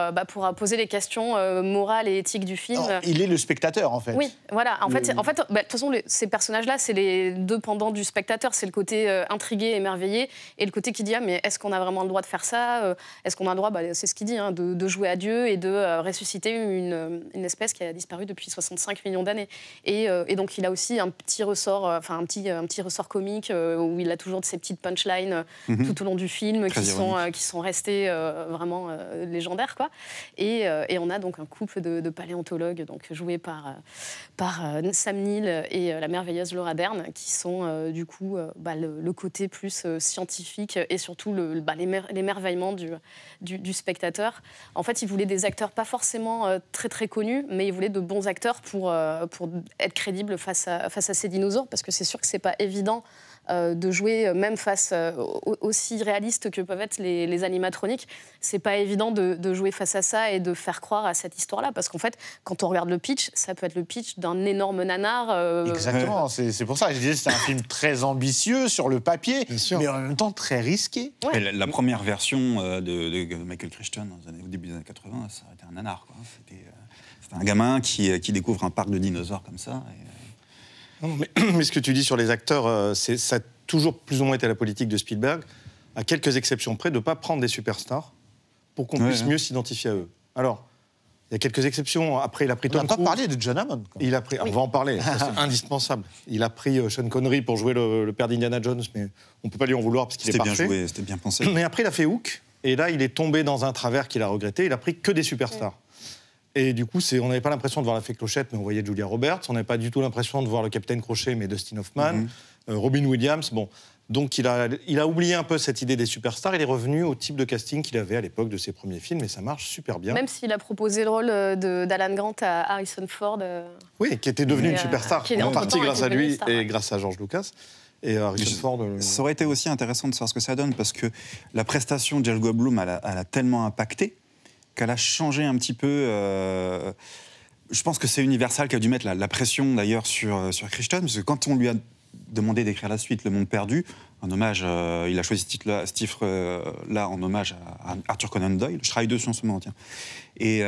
poser les questions morales et éthiques du film. Non, il est le spectateur, en fait. Oui, voilà. En fait, de toute façon, ces personnages-là, c'est les deux pendants du spectateur. C'est le côté intrigué, émerveillé, et le côté qui dit mais est-ce qu'on a vraiment le droit de faire ça? Est-ce qu'on a le droit, c'est ce qu'il dit, de jouer à Dieu et de ressusciter une espèce qui a disparu depuis 65 millions d'années. Et donc, il a aussi un petit ressort, un petit ressort comique où il a toujours de ces petites punchlines tout au long du film qui sont restées vraiment légendaires, quoi. Et on a donc un couple de paléontologues donc joués par Sam Neill et la merveilleuse Laura Dern qui sont du coup le côté plus scientifique et surtout l'émerveillement du spectateur. En fait, ils voulaient des acteurs pas forcément très très connus, mais ils voulaient de bons acteurs pour être crédibles face à ces dinosaures, parce que c'est sûr que c'est pas évident de jouer même face aussi réaliste que peuvent être les animatroniques. C'est pas évident de jouer face à ça et de faire croire à cette histoire-là, parce qu'en fait, quand on regarde le pitch, ça peut être le pitch d'un énorme nanar. Exactement, c'est pour ça que je disais que c'était un film très ambitieux sur le papier, mais en même temps très risqué. Ouais. La première version de Michael Crichton au début des années 80, ça a été un nanar, quoi. C'était un gamin qui découvre un parc de dinosaures comme ça. Mais ce que tu dis sur les acteurs, ça a toujours plus ou moins été la politique de Spielberg, à quelques exceptions près, de ne pas prendre des superstars pour qu'on puisse mieux s'identifier à eux. Alors, il y a quelques exceptions. Après, il a pris Tom Cruise. On n'a pas parlé de John Hammond. On va en parler, c'est indispensable. Il a pris Sean Connery pour jouer le père d'Indiana Jones, mais on ne peut pas lui en vouloir parce qu'il est parfait. C'était bien joué, c'était bien pensé. Mais après, il a fait Hook, et là, il est tombé dans un travers qu'il a regretté. Il a pris que des superstars. Et du coup, on n'avait pas l'impression de voir la fée Clochette, mais on voyait Julia Roberts. On n'avait pas du tout l'impression de voir le Capitaine Crochet, mais Dustin Hoffman, Robin Williams. Bon. Donc, il a oublié un peu cette idée des superstars. Il est revenu au type de casting qu'il avait à l'époque de ses premiers films, et ça marche super bien. Même s'il a proposé le rôle d'Alan Grant à Harrison Ford. Oui, qui était devenu une superstar, en partie grâce à lui et grâce à George Lucas. Et Harrison Ford... Ça aurait été aussi intéressant de savoir ce que ça donne, parce que la prestation de Jeff Goldblum, elle a tellement impacté qu'elle a changé un petit peu. Je pense que c'est Universal qui a dû mettre la pression d'ailleurs sur Crichton, parce que quand on lui a demandé d'écrire la suite, Le Monde Perdu, un hommage, il a choisi ce titre-là en hommage à Arthur Conan Doyle. Je travaille dessus en ce moment, tiens. Et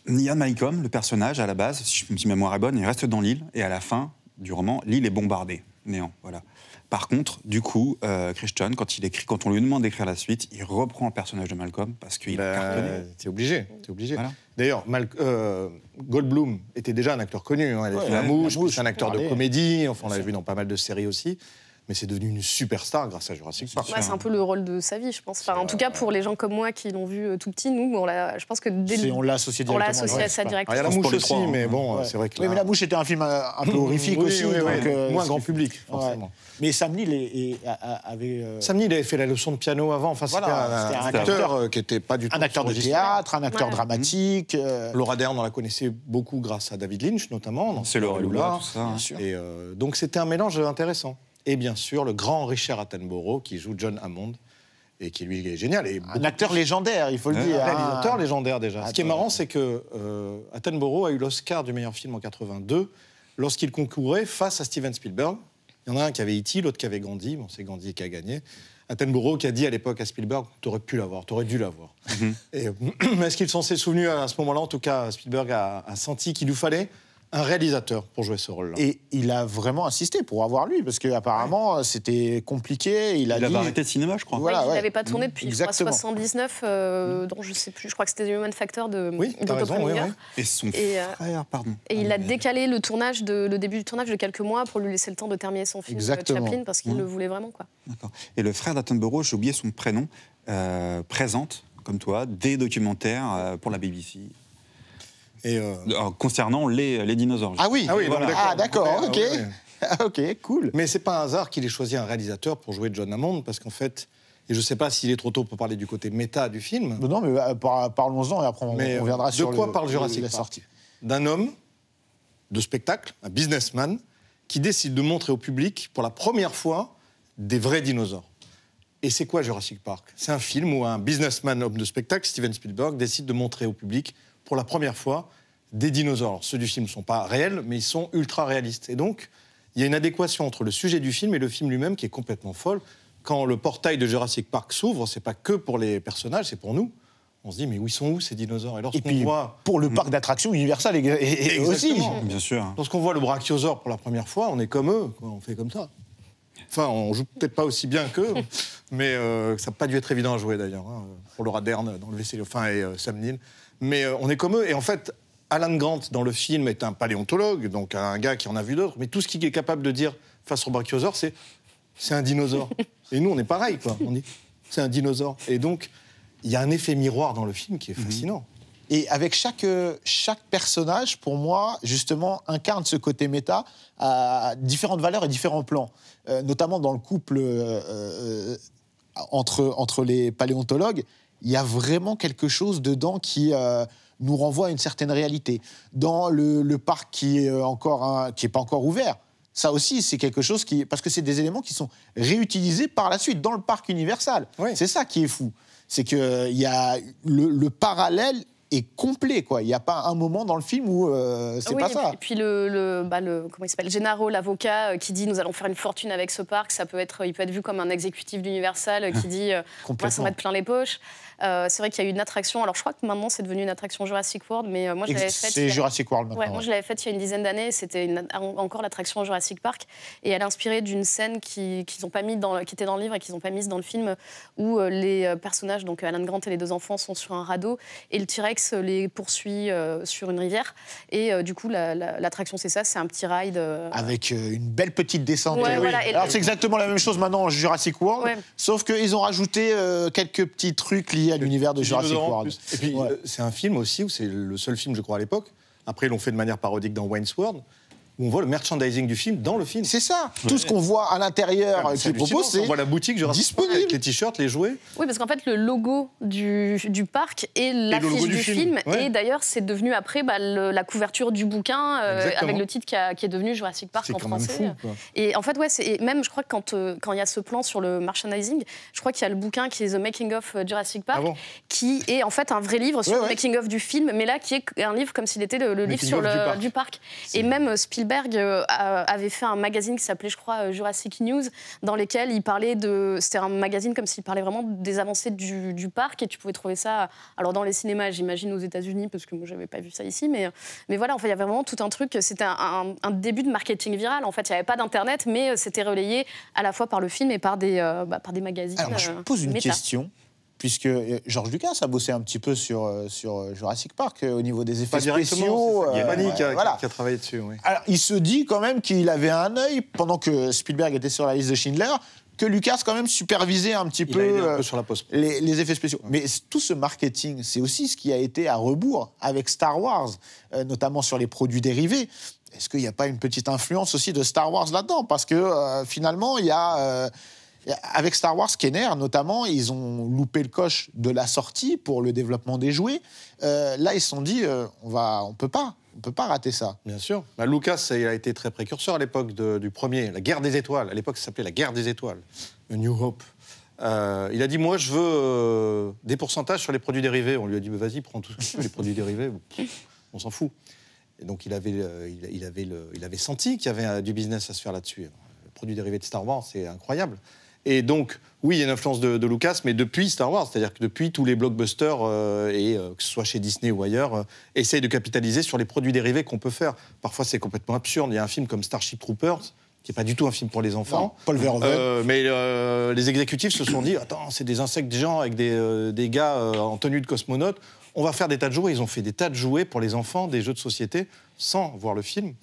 Ian Malcolm, le personnage à la base, si ma mémoire est bonne, il reste dans l'île, et à la fin du roman, l'île est bombardée, néant, voilà. Par contre, du coup, Crichton, quand on lui demande d'écrire la suite, il reprend le personnage de Malcolm parce qu'il a cartonné. T'es obligé. Voilà. D'ailleurs, Goldblum était déjà un acteur connu. Il avait fait La Mouche, c'est un acteur de comédie. Enfin, on l'avait vu dans pas mal de séries aussi. Mais c'est devenu une superstar grâce à Jurassic Park. Ouais, c'est un peu le rôle de sa vie, je pense. Enfin, en tout cas, pour les gens comme moi qui l'ont vu tout petit, nous, je pense que on l'a associé directement. À ça directement. Il y a La Mouche aussi, mais bon, c'est vrai que oui, mais La Mouche était un film un peu horrifique aussi. Moins grand public, forcément. Mais Sam Neill avait... Sam Neill avait fait la leçon de piano avant. Enfin, c'était un acteur qui n'était pas du tout... Un acteur de théâtre, un acteur dramatique. Laura Dern, on la connaissait beaucoup grâce à David Lynch, notamment. C'est Laura Lula, tout ça. Et donc, c'était un mélange intéressant. Et bien sûr, le grand Richard Attenborough qui joue John Hammond et qui, lui, est génial. Et un acteur légendaire, il faut le dire. Un réalisateur légendaire, déjà. Ce qui est marrant, c'est que Attenborough a eu l'Oscar du meilleur film en 82 lorsqu'il concourait face à Steven Spielberg. Il y en a un qui avait E.T., l'autre qui avait Gandhi. Bon, c'est Gandhi qui a gagné. Attenborough qui a dit à l'époque à Spielberg « T'aurais pu l'avoir, t'aurais dû l'avoir ». Est-ce qu'ils s'en sont souvenus à ce moment-là? En tout cas, Spielberg a senti qu'il lui fallait un réalisateur pour jouer ce rôle-là. Et il a vraiment insisté pour avoir lui, parce qu'apparemment, c'était compliqué. Il avait arrêté le cinéma, je crois. Voilà, il n'avait pas tourné depuis 1979, dont je ne sais plus, je crois que c'était The Human Factor de Otto Preminger. Et son frère, pardon. Et il a décalé le début du tournage de quelques mois pour lui laisser le temps de terminer son film Chaplin, parce qu'il le voulait vraiment. D'accord. Et le frère d'Attenborough, j'ai oublié son prénom, présente, comme toi, des documentaires pour la BBC. Concernant les dinosaures. Ah oui, voilà. D'accord, ok. Ok, cool. Mais c'est pas un hasard qu'il ait choisi un réalisateur pour jouer John Hammond, parce qu'en fait, et je sais pas s'il est trop tôt pour parler du côté méta du film. Non, mais parlons-en et après on reviendra sur de quoi parle Jurassic Park ? D'un homme de spectacle, un businessman, qui décide de montrer au public pour la première fois des vrais dinosaures. Et c'est quoi Jurassic Park ? C'est un film où un businessman, homme de spectacle, Steven Spielberg, décide de montrer au public pour la première fois des dinosaures. Alors, ceux du film ne sont pas réels, mais ils sont ultra réalistes. Et donc, il y a une adéquation entre le sujet du film et le film lui-même qui est complètement folle. Quand le portail de Jurassic Park s'ouvre, c'est pas que pour les personnages, c'est pour nous. On se dit, mais où ils sont où ces dinosaures ? Et puis, pour le parc d'attractions Universal et aussi. Bien sûr. Lorsqu'on voit le brachiosaure pour la première fois, on est comme eux, on fait comme ça. Enfin, on joue peut-être pas aussi bien qu'eux, mais ça n'a pas dû être évident à jouer d'ailleurs, pour Laura Dern dans le vaisseau et Sam Neill. Mais on est comme eux. Et en fait, Alan Grant, dans le film, est un paléontologue, donc un gars qui en a vu d'autres. Mais tout ce qu'il est capable de dire face au brachiosaure, c'est un dinosaure. Et nous, on est pareil, quoi. On dit c'est un dinosaure. Et donc, il y a un effet miroir dans le film qui est fascinant. Et avec chaque personnage, pour moi, justement, incarne ce côté méta à différentes valeurs et différents plans. Notamment dans le couple entre les paléontologues, il y a vraiment quelque chose dedans qui nous renvoie à une certaine réalité. Dans le parc qui est pas encore ouvert, ça aussi, c'est quelque chose parce que c'est des éléments qui sont réutilisés par la suite dans le parc Universal. Oui. C'est ça qui est fou. C'est qu'il y a le parallèle est complet, quoi. Il n'y a pas un moment dans le film où c'est pas ça. Et puis comment il s'appelle, Gennaro, l'avocat, qui dit nous allons faire une fortune avec ce parc. Il peut être vu comme un exécutif d'Universal qui dit on va s'en mettre plein les poches. C'est vrai qu'il y a eu une attraction. Alors je crois que maintenant c'est devenu une attraction Jurassic World, mais moi je l'avais faite. C'est Jurassic World maintenant. Ouais, moi je l'avais faite il y a une dizaine d'années. C'était encore l'attraction Jurassic Park, et elle est inspirée d'une scène qui était dans le livre et qu'ils n'ont pas mise dans le film, où les personnages, donc Alan Grant et les deux enfants, sont sur un radeau et le T-Rex les poursuit sur une rivière. Et du coup l'attraction c'est ça, c'est un petit ride avec une belle petite descente. Ouais, voilà. Alors c'est exactement la même chose maintenant en Jurassic World, sauf qu'ils ont rajouté quelques petits trucs liés à l'univers de Jurassic World. Et puis, c'est un film aussi où c'est le seul film, je crois, à l'époque. Après, ils l'ont fait de manière parodique dans Wayne's World, où on voit le merchandising du film dans le film. C'est ça. Tout ce qu'on voit à l'intérieur qu'ils proposent, c'est on voit la boutique disponible avec les t-shirts, les jouets. Oui, parce qu'en fait, le logo du parc est l'affiche du film. Ouais. Et d'ailleurs, c'est devenu après la couverture du bouquin avec le titre qui est devenu Jurassic Park en français. Fou, quoi. Et en fait, même je crois que quand il y a ce plan sur le merchandising, je crois qu'il y a le bouquin qui est The Making of Jurassic Park, qui est en fait un vrai livre sur le making of du film, mais là qui est un livre comme s'il était le livre sur du parc. Et même Spielberg avait fait un magazine qui s'appelait, je crois, Jurassic News, dans lequel il parlait c'était un magazine comme s'il parlait vraiment des avancées du parc, et tu pouvais trouver ça, alors dans les cinémas, j'imagine aux États-Unis, parce que moi j'avais pas vu ça ici, mais voilà, en fait, il y avait vraiment tout un truc, c'était un début de marketing viral. En fait, il n'y avait pas d'internet, mais c'était relayé à la fois par le film et par des magazines. Alors, je pose une question. Puisque George Lucas a bossé un petit peu sur Jurassic Park au niveau des effets spéciaux. Il y a Manny qui a travaillé dessus. Oui. Alors, il se dit quand même qu'il avait un œil, pendant que Spielberg était sur la liste de Schindler, que Lucas quand même supervisait un petit peu sur la post. Les effets spéciaux. Ouais. Mais tout ce marketing, c'est aussi ce qui a été à rebours avec Star Wars, notamment sur les produits dérivés. Est-ce qu'il n'y a pas une petite influence aussi de Star Wars là-dedans ? Parce que finalement, il y a... avec Star Wars Kenner, notamment, ils ont loupé le coche de la sortie pour le développement des jouets. Là, ils se sont dit, on peut pas rater ça. Bien sûr. Lucas, il a été très précurseur à l'époque du premier, la Guerre des Étoiles. À l'époque, ça s'appelait la Guerre des Étoiles, A New Hope. Il a dit, moi, je veux des pourcentages sur les produits dérivés. On lui a dit, vas-y, prends tout ce que tu veux, les produits dérivés, on s'en fout. Et donc, il avait senti qu'il y avait du business à se faire là-dessus. Le produit dérivé de Star Wars, c'est incroyable. Et donc, oui, il y a une influence de Lucas, mais depuis Star Wars, c'est-à-dire que depuis tous les blockbusters, que ce soit chez Disney ou ailleurs, essayent de capitaliser sur les produits dérivés qu'on peut faire. Parfois, c'est complètement absurde. Il y a un film comme Starship Troopers, qui n'est pas du tout un film pour les enfants. Non, Paul Verhoeven. Mais les exécutifs se sont dit, attends, c'est des insectes géants avec des gars en tenue de cosmonautes. On va faire des tas de jouets. Ils ont fait des tas de jouets pour les enfants, des jeux de société, sans voir le film.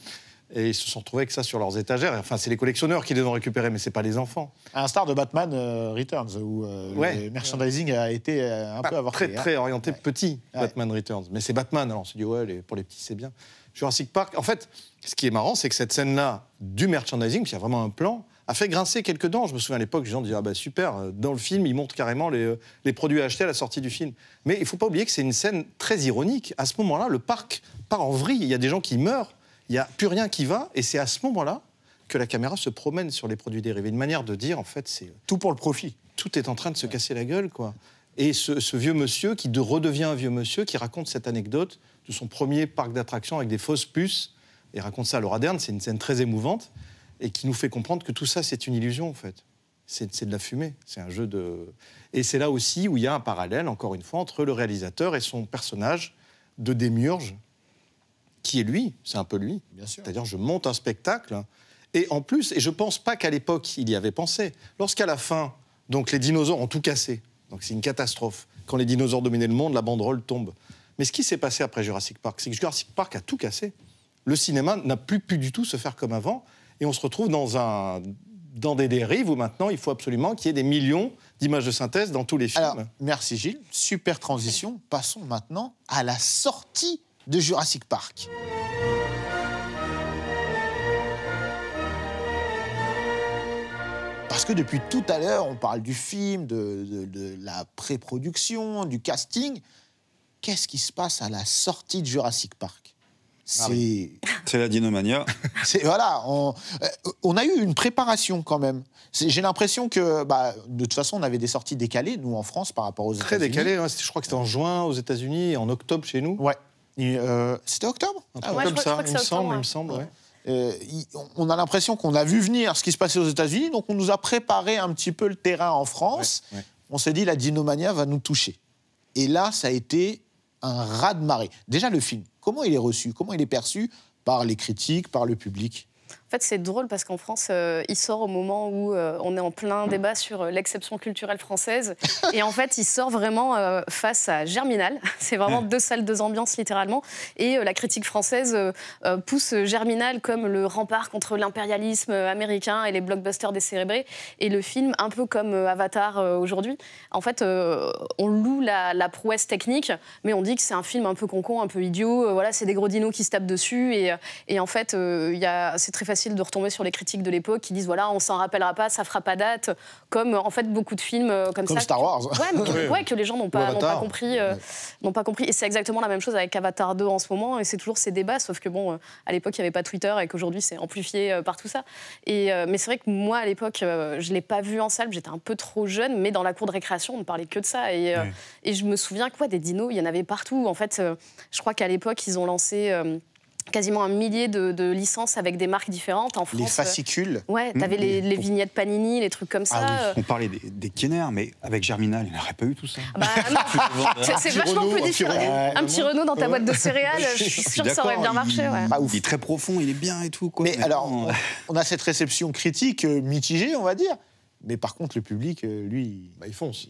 Et ils se sont retrouvés avec ça sur leurs étagères. Enfin, c'est les collectionneurs qui les ont récupérés, mais c'est pas les enfants. À l'instar de Batman Returns, où le merchandising a été un peu avorté. Très orienté petit, Batman Returns. Mais c'est Batman, alors on se dit, pour les petits, c'est bien. Jurassic Park, en fait, ce qui est marrant, c'est que cette scène-là, du merchandising, puis il y a vraiment un plan, a fait grincer quelques dents. Je me souviens à l'époque, les gens disaient, super, dans le film, ils montrent carrément les produits à acheter à la sortie du film. Mais il ne faut pas oublier que c'est une scène très ironique. À ce moment-là, le parc part en vrille. Il y a des gens qui meurent, il n'y a plus rien qui va, et c'est à ce moment-là que la caméra se promène sur les produits dérivés. Une manière de dire, en fait, c'est... Tout pour le profit. Tout est en train de se casser la gueule, quoi. Et ce vieux monsieur qui redevient un vieux monsieur, qui raconte cette anecdote de son premier parc d'attractions avec des fausses puces, et raconte ça à Laura Dern, c'est une scène très émouvante, et qui nous fait comprendre que tout ça, c'est une illusion, en fait. C'est de la fumée, c'est un jeu de... Et c'est là aussi où il y a un parallèle, encore une fois, entre le réalisateur et son personnage de démiurge, qui est lui, c'est un peu lui. Bien sûr. C'est-à-dire, je monte un spectacle, et en plus, et je ne pense pas qu'à l'époque, il y avait pensé. Lorsqu'à la fin, donc les dinosaures ont tout cassé, donc c'est une catastrophe. Quand les dinosaures dominaient le monde, la banderole tombe. Mais ce qui s'est passé après Jurassic Park, c'est que Jurassic Park a tout cassé. Le cinéma n'a plus pu du tout se faire comme avant, et on se retrouve dans des dérives où maintenant, il faut absolument qu'il y ait des millions d'images de synthèse dans tous les films. Alors, merci Gilles, super transition. Passons maintenant à la sortie de Jurassic Park. Parce que depuis tout à l'heure, on parle du film, de la pré-production, du casting. Qu'est-ce qui se passe à la sortie de Jurassic Park ? C'est la Dinomania. Voilà, on a eu une préparation quand même. J'ai l'impression que, de toute façon, on avait des sorties décalées, nous, en France, par rapport aux États-Unis. Très décalées, je crois que c'était en juin aux États-Unis et en octobre chez nous. Ouais. C'était octobre ? Comme ça, il me semble. Ouais. On a l'impression qu'on a vu venir ce qui se passait aux États-Unis, donc on nous a préparé un petit peu le terrain en France. Ouais. On s'est dit, la Dinomania va nous toucher. Et là, ça a été un raz-de-marée. Déjà, le film, comment il est reçu ? Comment il est perçu par les critiques, par le public ? En fait, c'est drôle parce qu'en France, il sort au moment où on est en plein débat sur l'exception culturelle française. Et en fait, il sort vraiment face à Germinal. C'est vraiment deux salles, deux ambiances, littéralement. Et la critique française pousse Germinal comme le rempart contre l'impérialisme américain et les blockbusters décérébrés. Et le film, un peu comme Avatar aujourd'hui, en fait, on loue la prouesse technique, mais on dit que c'est un film un peu concon, un peu idiot. Voilà, c'est des gros dinos qui se tapent dessus. Et en fait, c'est très facile de retomber sur les critiques de l'époque qui disent voilà, on s'en rappellera pas, ça fera pas date, comme en fait beaucoup de films comme ça. Comme Star Wars. Que les gens n'ont pas compris. N'ont pas compris. Et c'est exactement la même chose avec Avatar 2 en ce moment, et c'est toujours ces débats, sauf que à l'époque, il n'y avait pas Twitter et qu'aujourd'hui, c'est amplifié par tout ça. Mais c'est vrai que moi, à l'époque, je ne l'ai pas vu en salle, j'étais un peu trop jeune, mais dans la cour de récréation, on ne parlait que de ça. Et je me souviens que des dinos, il y en avait partout. En fait, je crois qu'à l'époque, ils ont lancé... quasiment 1 millier de licences avec des marques différentes en France. Les fascicules. Ouais, t'avais les vignettes Panini, les trucs comme ça. Ah oui. On parlait des Kenner, mais avec Germinal, il n'aurait pas eu tout ça. Non. C'est vachement plus différent. Un petit Renault dans ta boîte de céréales, je suis sûre que ça aurait bien marché. Il est très profond, il est bien et tout. Mais alors, on a cette réception critique mitigée, on va dire. Mais par contre, le public, lui, il fonce.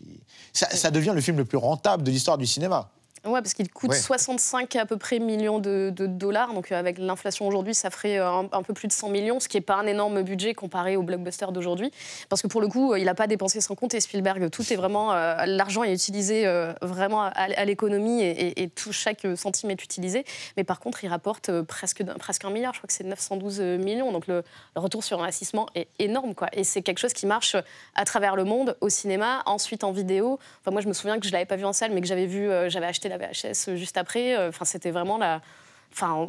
Ça devient le film le plus rentable de l'histoire du cinéma. Ouais, parce qu'il coûte 65 à peu près millions de dollars. Donc avec l'inflation aujourd'hui, ça ferait un peu plus de 100 millions, ce qui n'est pas un énorme budget comparé au blockbuster d'aujourd'hui. Parce que pour le coup, il n'a pas dépensé sans compter Spielberg. Tout est vraiment... l'argent est utilisé vraiment à l'économie et chaque centime est utilisé. Mais par contre, il rapporte presque 1 milliard. Je crois que c'est 912 millions. Donc le retour sur investissement est énorme, quoi. Et c'est quelque chose qui marche à travers le monde, au cinéma, ensuite en vidéo. Enfin, moi, je me souviens que je ne l'avais pas vu en salle, mais que j'avais acheté la VHS juste après. C'était vraiment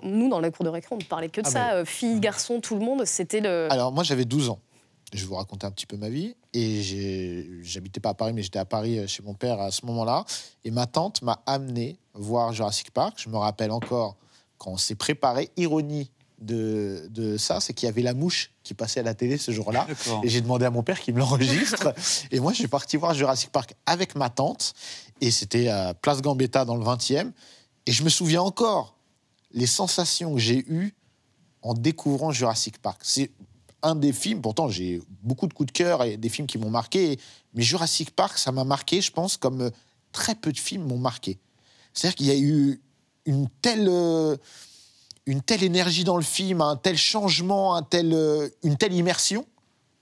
nous, dans la cour de récré, on ne parlait que de ça. Filles, garçons, tout le monde, c'était le... Alors, moi, j'avais 12 ans. Je vais vous raconter un petit peu ma vie. Et j'habitais pas à Paris, mais j'étais à Paris chez mon père à ce moment-là. Et ma tante m'a amené voir Jurassic Park. Je me rappelle encore quand on s'est préparé, ironie de ça, c'est qu'il y avait La Mouche qui passait à la télé ce jour-là. Et j'ai demandé à mon père qu'il me l'enregistre. Et moi, je suis parti voir Jurassic Park avec ma tante. Et c'était à Place Gambetta dans le 20e. Et je me souviens encore les sensations que j'ai eues en découvrant Jurassic Park. C'est un des films, pourtant j'ai beaucoup de coups de cœur et des films qui m'ont marqué, mais Jurassic Park, ça m'a marqué, je pense, comme très peu de films m'ont marqué. C'est-à-dire qu'il y a eu une telle énergie dans le film, un tel changement, une telle immersion,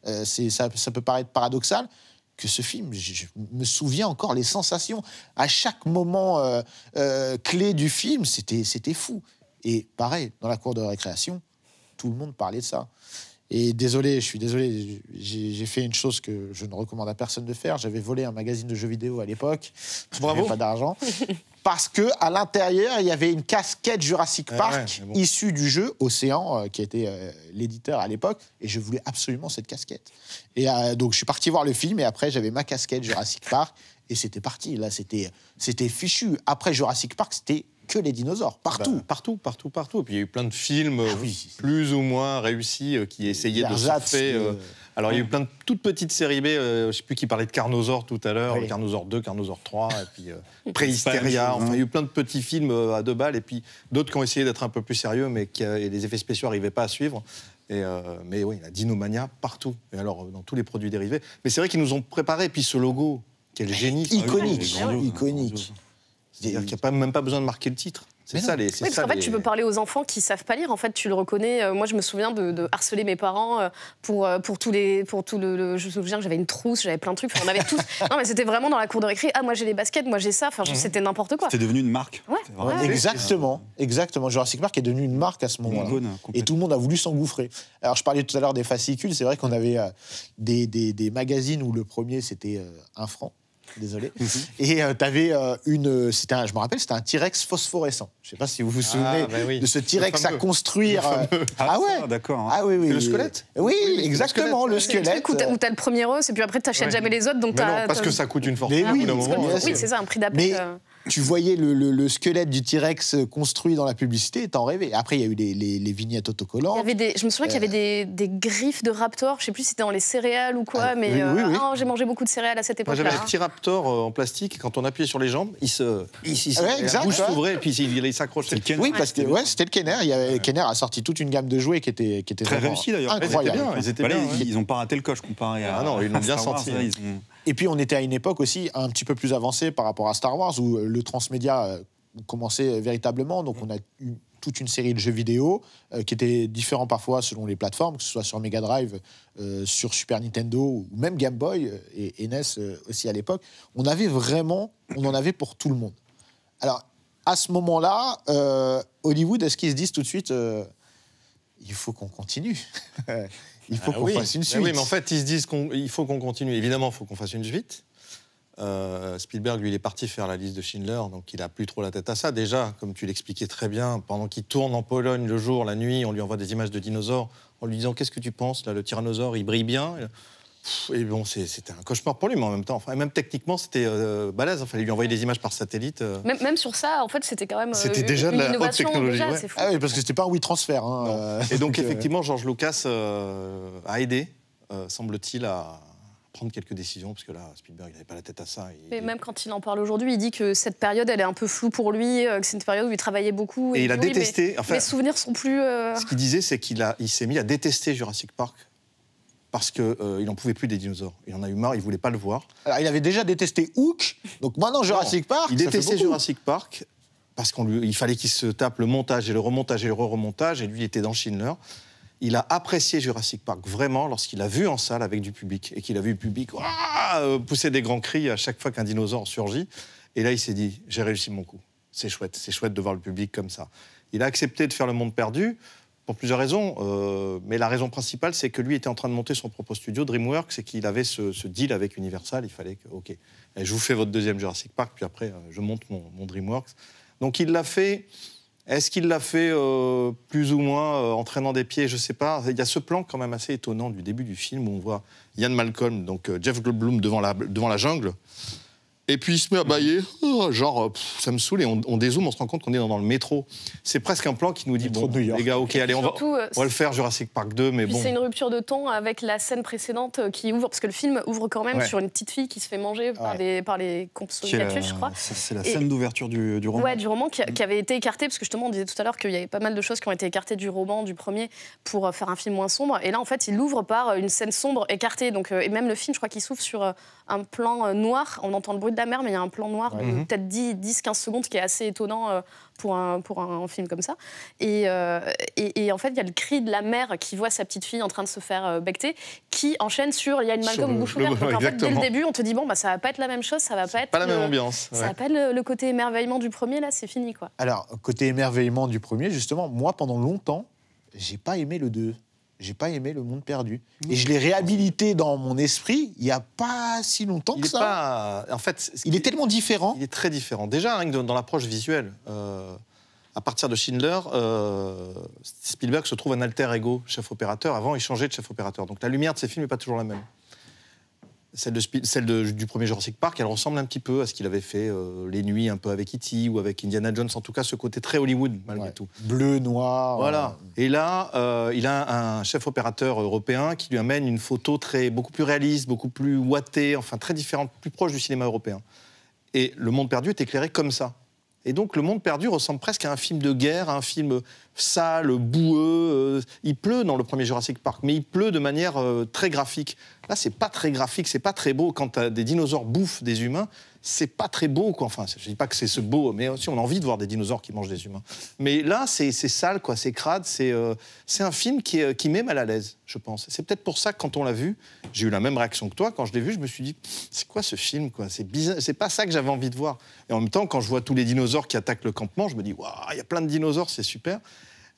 ça peut paraître paradoxal, que ce film, je me souviens encore les sensations. À chaque moment clé du film, c'était fou. Et pareil, dans la cour de récréation, tout le monde parlait de ça. Et je suis désolé, j'ai fait une chose que je ne recommande à personne de faire. J'avais volé un magazine de jeux vidéo à l'époque. Je n'avais pas d'argent. Parce qu'à l'intérieur, il y avait une casquette Jurassic Park issue du jeu Océan, qui était l'éditeur à l'époque. Et je voulais absolument cette casquette. Et donc, je suis parti voir le film. Et après, j'avais ma casquette Jurassic Park. Et c'était parti. Là, c'était fichu. Après Jurassic Park, c'était que les dinosaures, partout. Partout. Et puis il y a eu plein de films plus ou moins réussis qui essayaient de surfer. Alors il y a eu plein de toutes petites séries B, je ne sais plus qui parlait de Carnosaur tout à l'heure, Carnosaur 2, Carnosaur 3, et puis Préhysteria. Enfin, il y a eu plein de petits films à 2 balles, et puis d'autres qui ont essayé d'être un peu plus sérieux, mais et les effets spéciaux n'arrivaient pas à suivre. Mais oui, la Dinomania partout, et alors dans tous les produits dérivés. Mais c'est vrai qu'ils nous ont préparé, et puis ce logo, quel génie. Iconique. C'est-à-dire qu'il n'y a même pas besoin de marquer le titre. C'est ça, parce qu'en fait, tu peux parler aux enfants qui ne savent pas lire. En fait, tu le reconnais. Moi, je me souviens de harceler mes parents pour tout le... Je me souviens que j'avais une trousse, j'avais plein de trucs. Enfin, on avait tous... Non, mais c'était vraiment dans la cour de récré. Ah, moi, j'ai les baskets, moi, j'ai ça. Enfin, c'était n'importe quoi. C'était devenu une marque. Exactement. Jurassic Park est devenu une marque à ce moment-là. Et tout le monde a voulu s'engouffrer. Alors, je parlais tout à l'heure des fascicules. C'est vrai qu'on avait des magazines où le premier, c'était 1 franc. Désolé. Et t'avais je me rappelle, c'était un T-Rex phosphorescent. Je sais pas si vous vous souvenez de ce T-Rex à construire. D'accord. Ah oui. C'est le squelette. Oui, exactement, le squelette. Où t'as le premier os et puis après t'achètes jamais les autres. Donc parce que ça coûte une fortune. Oui, c'est ça, un prix d'appel. Tu voyais le squelette du T-Rex construit dans la publicité et t'en rêvais. Après, il y a eu les vignettes autocollantes. Je me souviens qu'il y avait des griffes de raptor. Je sais plus si c'était dans les céréales ou quoi, mais j'ai mangé beaucoup de céréales à cette époque-là. Moi, j'avais un petit raptor en plastique. Quand on appuyait sur les jambes, la bouche s'ouvrait et puis il s'accrochait. Oui, parce que c'était le Kenner. Kenner a sorti toute une gamme de jouets qui était très réussi d'ailleurs. Incroyable. Ils étaient bien. Ils n'ont pas raté le coche comparé à. Ah non, ils l'ont bien senti. Et puis, on était à une époque aussi un petit peu plus avancée par rapport à Star Wars, où le transmédia commençait véritablement. Donc, on a eu toute une série de jeux vidéo qui étaient différents parfois selon les plateformes, que ce soit sur Mega Drive, sur Super Nintendo, ou même Game Boy et NES aussi à l'époque. On en avait pour tout le monde. Alors, à ce moment-là, Hollywood, est-ce qu'ils se disent tout de suite il faut qu'on continue il faut qu'on fasse une suite. Oui, mais en fait, ils se disent qu'il faut qu'on continue. Évidemment, il faut qu'on fasse une suite. Spielberg, lui, il est parti faire la liste de Schindler, donc il n'a plus trop la tête à ça. Déjà, comme tu l'expliquais très bien, pendant qu'il tourne en Pologne le jour, la nuit, on lui envoie des images de dinosaures en lui disant « Qu'est-ce que tu penses là, le tyrannosaure, il brille bien ?» Et bon, c'était un cauchemar pour lui, mais en même temps, enfin, même techniquement, c'était balèze. Il fallait lui envoyer des images par satellite. Même sur ça, en fait, c'était quand même c'était déjà de la haute technologie. Déjà, Ah oui, parce que c'était pas un WeTransfer. Et donc, effectivement, George Lucas a aidé, semble-t-il, à prendre quelques décisions, parce que là, Spielberg, il n'avait pas la tête à ça. Mais même quand il en parle aujourd'hui, il dit que cette période, elle est un peu floue pour lui, que c'est une période où il travaillait beaucoup. Et il a détesté. Mes souvenirs sont plus... Ce qu'il disait, c'est qu'il s'est mis à détester Jurassic Park. Parce qu'il n'en pouvait plus des dinosaures. Il en a eu marre, il ne voulait pas le voir. Alors, il avait déjà détesté Hook, donc maintenant Jurassic Park. Il détestait Jurassic Park parce qu'il fallait qu'il se tape le montage et le remontage et le re-remontage, et lui, il était dans Schindler. Il a apprécié Jurassic Park vraiment lorsqu'il a vu en salle avec du public, et qu'il a vu le public pousser des grands cris à chaque fois qu'un dinosaure surgit. Et là, il s'est dit, j'ai réussi mon coup. C'est chouette de voir le public comme ça. Il a accepté de faire Le Monde Perdu, pour plusieurs raisons, mais la raison principale, c'est que lui était en train de monter son propre studio, DreamWorks, et qu'il avait ce deal avec Universal. Il fallait que, OK, je vous fais votre deuxième Jurassic Park, puis après, je monte mon DreamWorks. Donc il l'a fait. Est-ce qu'il l'a fait plus ou moins en traînant des pieds? Je ne sais pas. Il y a ce plan quand même assez étonnant du début du film où on voit Ian Malcolm, donc Jeff Goldblum devant la jungle. Et puis il se met à bâiller, ça me saoule, et on dézoome, on se rend compte qu'on est dans le métro. C'est presque un plan qui nous dit, bon, les gars, ok, allez, on va le faire, Jurassic Park 2, mais bon. C'est une rupture de ton avec la scène précédente qui ouvre, parce que le film ouvre quand même sur une petite fille qui se fait manger par les consommatrices, je crois. C'est la scène d'ouverture du roman. Ouais, du roman qui avait été écarté, parce que justement, on disait tout à l'heure qu'il y avait pas mal de choses qui ont été écartées du roman, du premier, pour faire un film moins sombre. Et là, en fait, il l'ouvre par une scène sombre écartée. Donc, et même le film, je crois qu'il s'ouvre sur un plan noir. On entend le bruit de la mer, mais il y a un plan noir de peut-être 10-15 secondes qui est assez étonnant pour un film comme ça. Et en fait, il y a le cri de la mère qui voit sa petite fille en train de se faire becter, qui enchaîne sur il y a une Malcolm bouche ouverte. Donc en fait, dès le début, on te dit bon, bah, ça va pas être la même chose, ça va pas être la même ambiance. Ça va pas être le côté émerveillement du premier, là, c'est fini, quoi. Alors, côté émerveillement du premier, justement, moi, pendant longtemps, j'ai pas aimé le 2. J'ai pas aimé Le Monde Perdu. Et je l'ai réhabilité dans mon esprit il y a pas si longtemps que ça. En fait, il est tellement différent. Il est très différent. Déjà, rien que dans l'approche visuelle. À partir de Schindler, Spielberg se trouve un alter ego chef opérateur. Avant, il changeait de chef opérateur. Donc la lumière de ses films n'est pas toujours la même. Celle du premier Jurassic Park, elle ressemble un petit peu à ce qu'il avait fait Les Nuits un peu avec E.T. ou avec Indiana Jones. En tout cas, ce côté très Hollywood, malgré tout. Bleu, noir. Voilà. Et là, il a un chef opérateur européen qui lui amène une photo beaucoup plus réaliste, beaucoup plus ouatée, enfin très différente, plus proche du cinéma européen. Et Le Monde Perdu est éclairé comme ça. Et donc, Le Monde Perdu ressemble presque à un film de guerre, à un film sale, boueux. Il pleut dans le premier Jurassic Park, mais il pleut de manière très graphique. Là, c'est pas très graphique, c'est pas très beau. Quand des dinosaures bouffent des humains, c'est pas très beau, quoi. Enfin, je dis pas que c'est ce beau, mais aussi on a envie de voir des dinosaures qui mangent des humains. Mais là, c'est sale, quoi. C'est crade. C'est un film qui met mal à l'aise, je pense. C'est peut-être pour ça que quand on l'a vu, j'ai eu la même réaction que toi. Quand je l'ai vu, je me suis dit, c'est quoi ce film, quoi? C'est bizarre. C'est pas ça que j'avais envie de voir. Et en même temps, quand je vois tous les dinosaures qui attaquent le campement, je me dis, waouh, il y a plein de dinosaures, c'est super.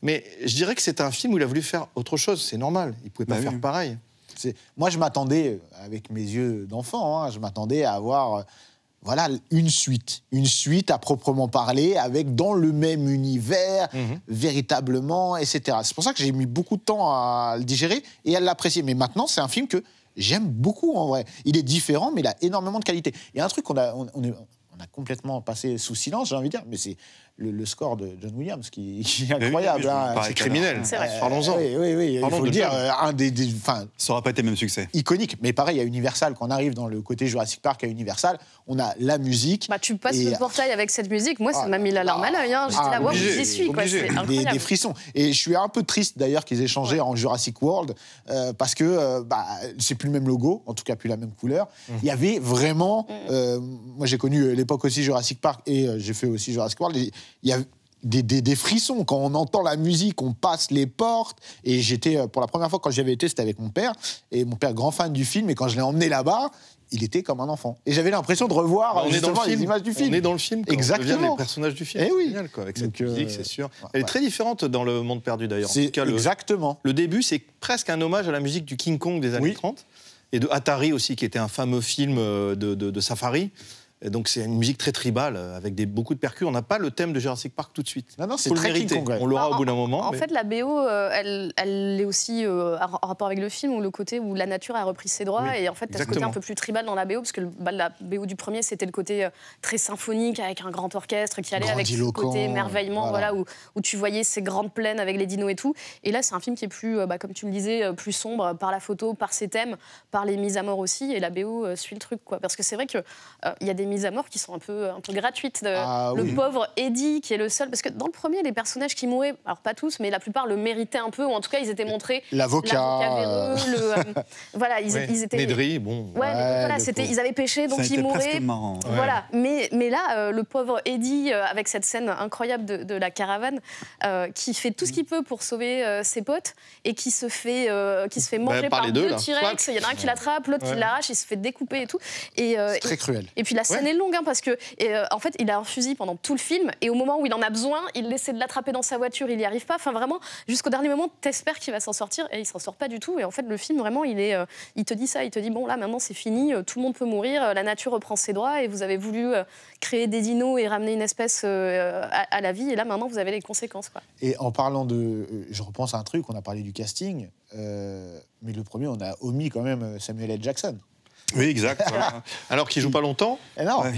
Mais je dirais que c'est un film où il a voulu faire autre chose. C'est normal. Il pouvait pas faire pareil. Moi, je m'attendais, avec mes yeux d'enfant, je m'attendais à avoir une suite à proprement parler, avec dans le même univers, véritablement, etc. C'est pour ça que j'ai mis beaucoup de temps à le digérer et à l'apprécier. Mais maintenant, c'est un film que j'aime beaucoup, en vrai. Il est différent, mais il a énormément de qualité. Il y a un truc qu'on a complètement passé sous silence, j'ai envie de dire, mais c'est le score de John Williams qui est incroyable. C'est criminel. Parlons-en. Oui, il faut le dire. Ça n'aura pas été le même succès. Iconique. Mais pareil, à Universal, quand on arrive dans le côté Jurassic Park à Universal, on a la musique. Tu passes le portail avec cette musique, moi, ça m'a mis la larme à l'œil. J'étais là, wow, j'y suis. Quoi. C'est incroyable. Des frissons. Et je suis un peu triste, d'ailleurs, qu'ils aient changé en Jurassic World, parce que c'est plus le même logo, en tout cas plus la même couleur. Il y avait vraiment... moi, j'ai connu l'époque aussi Jurassic Park, et j'ai fait aussi Jurassic World. Il y a des frissons quand on entend la musique, on passe les portes. Et j'étais, pour la première fois quand j'y avais été, c'était avec mon père. Et mon père, grand fan du film, et quand je l'ai emmené là-bas, il était comme un enfant. Et j'avais l'impression de revoir les images du film. On est dans le film, quoi. Exactement. On devient les personnages du film. Et oui. Génial, quoi, avec cette musique, c'est sûr. Elle est très différente dans Le Monde Perdu, d'ailleurs. Exactement. Le début, c'est presque un hommage à la musique du King Kong des années 30. Et de Atari aussi, qui était un fameux film de safari. Et donc c'est une musique très tribale, avec beaucoup de percus. On n'a pas le thème de Jurassic Park tout de suite. Non, c'est très King Kong. On l'aura au bout d'un moment. En fait, la BO, elle est aussi en rapport avec le film, où le côté où la nature a repris ses droits. Et en fait, tu as ce côté un peu plus tribal dans la BO, parce que la BO du premier, c'était le côté très symphonique, avec un grand orchestre qui allait avec ce côté émerveillement, où tu voyais ces grandes plaines avec les dinos et tout. Et là, c'est un film qui est plus, comme tu le disais, plus sombre par la photo, par ses thèmes, par les mises à mort aussi. Et la BO suit le truc, quoi. Parce que c'est vrai qu'il y a des mises à mort qui sont un peu gratuites. Le pauvre Eddie, qui est le seul... Parce que dans le premier, les personnages qui mouraient, alors pas tous, mais la plupart le méritaient un peu, ou en tout cas, ils étaient montrés... L'avocat véreux, voilà, ils étaient... Médry, bon... ils avaient péché, donc ils mouraient. Marrant. Voilà. Mais là, le pauvre Eddie, avec cette scène incroyable de la caravane, qui fait tout ce qu'il peut pour sauver ses potes, et qui se fait manger par deux T-Rex. Il y en a un qui l'attrape, l'autre qui l'arrache, il se fait découper et tout. C'est très cruel. Et puis la scène est longue, parce que en fait, il a un fusil pendant tout le film, et au moment où il en a besoin, il essaie de l'attraper dans sa voiture, il n'y arrive pas. Enfin, vraiment, jusqu'au dernier moment, t'espères qu'il va s'en sortir, et il s'en sort pas du tout. Et en fait, le film, vraiment, il te dit ça, il te dit bon, là, maintenant, c'est fini, tout le monde peut mourir, la nature reprend ses droits, et vous avez voulu créer des dinos et ramener une espèce à la vie, et là, maintenant, vous avez les conséquences, quoi. Et en parlant de... je repense à un truc, on a parlé du casting, mais le premier, on a omis quand même Samuel L. Jackson. Oui, exact. Alors qu'il joue pas longtemps,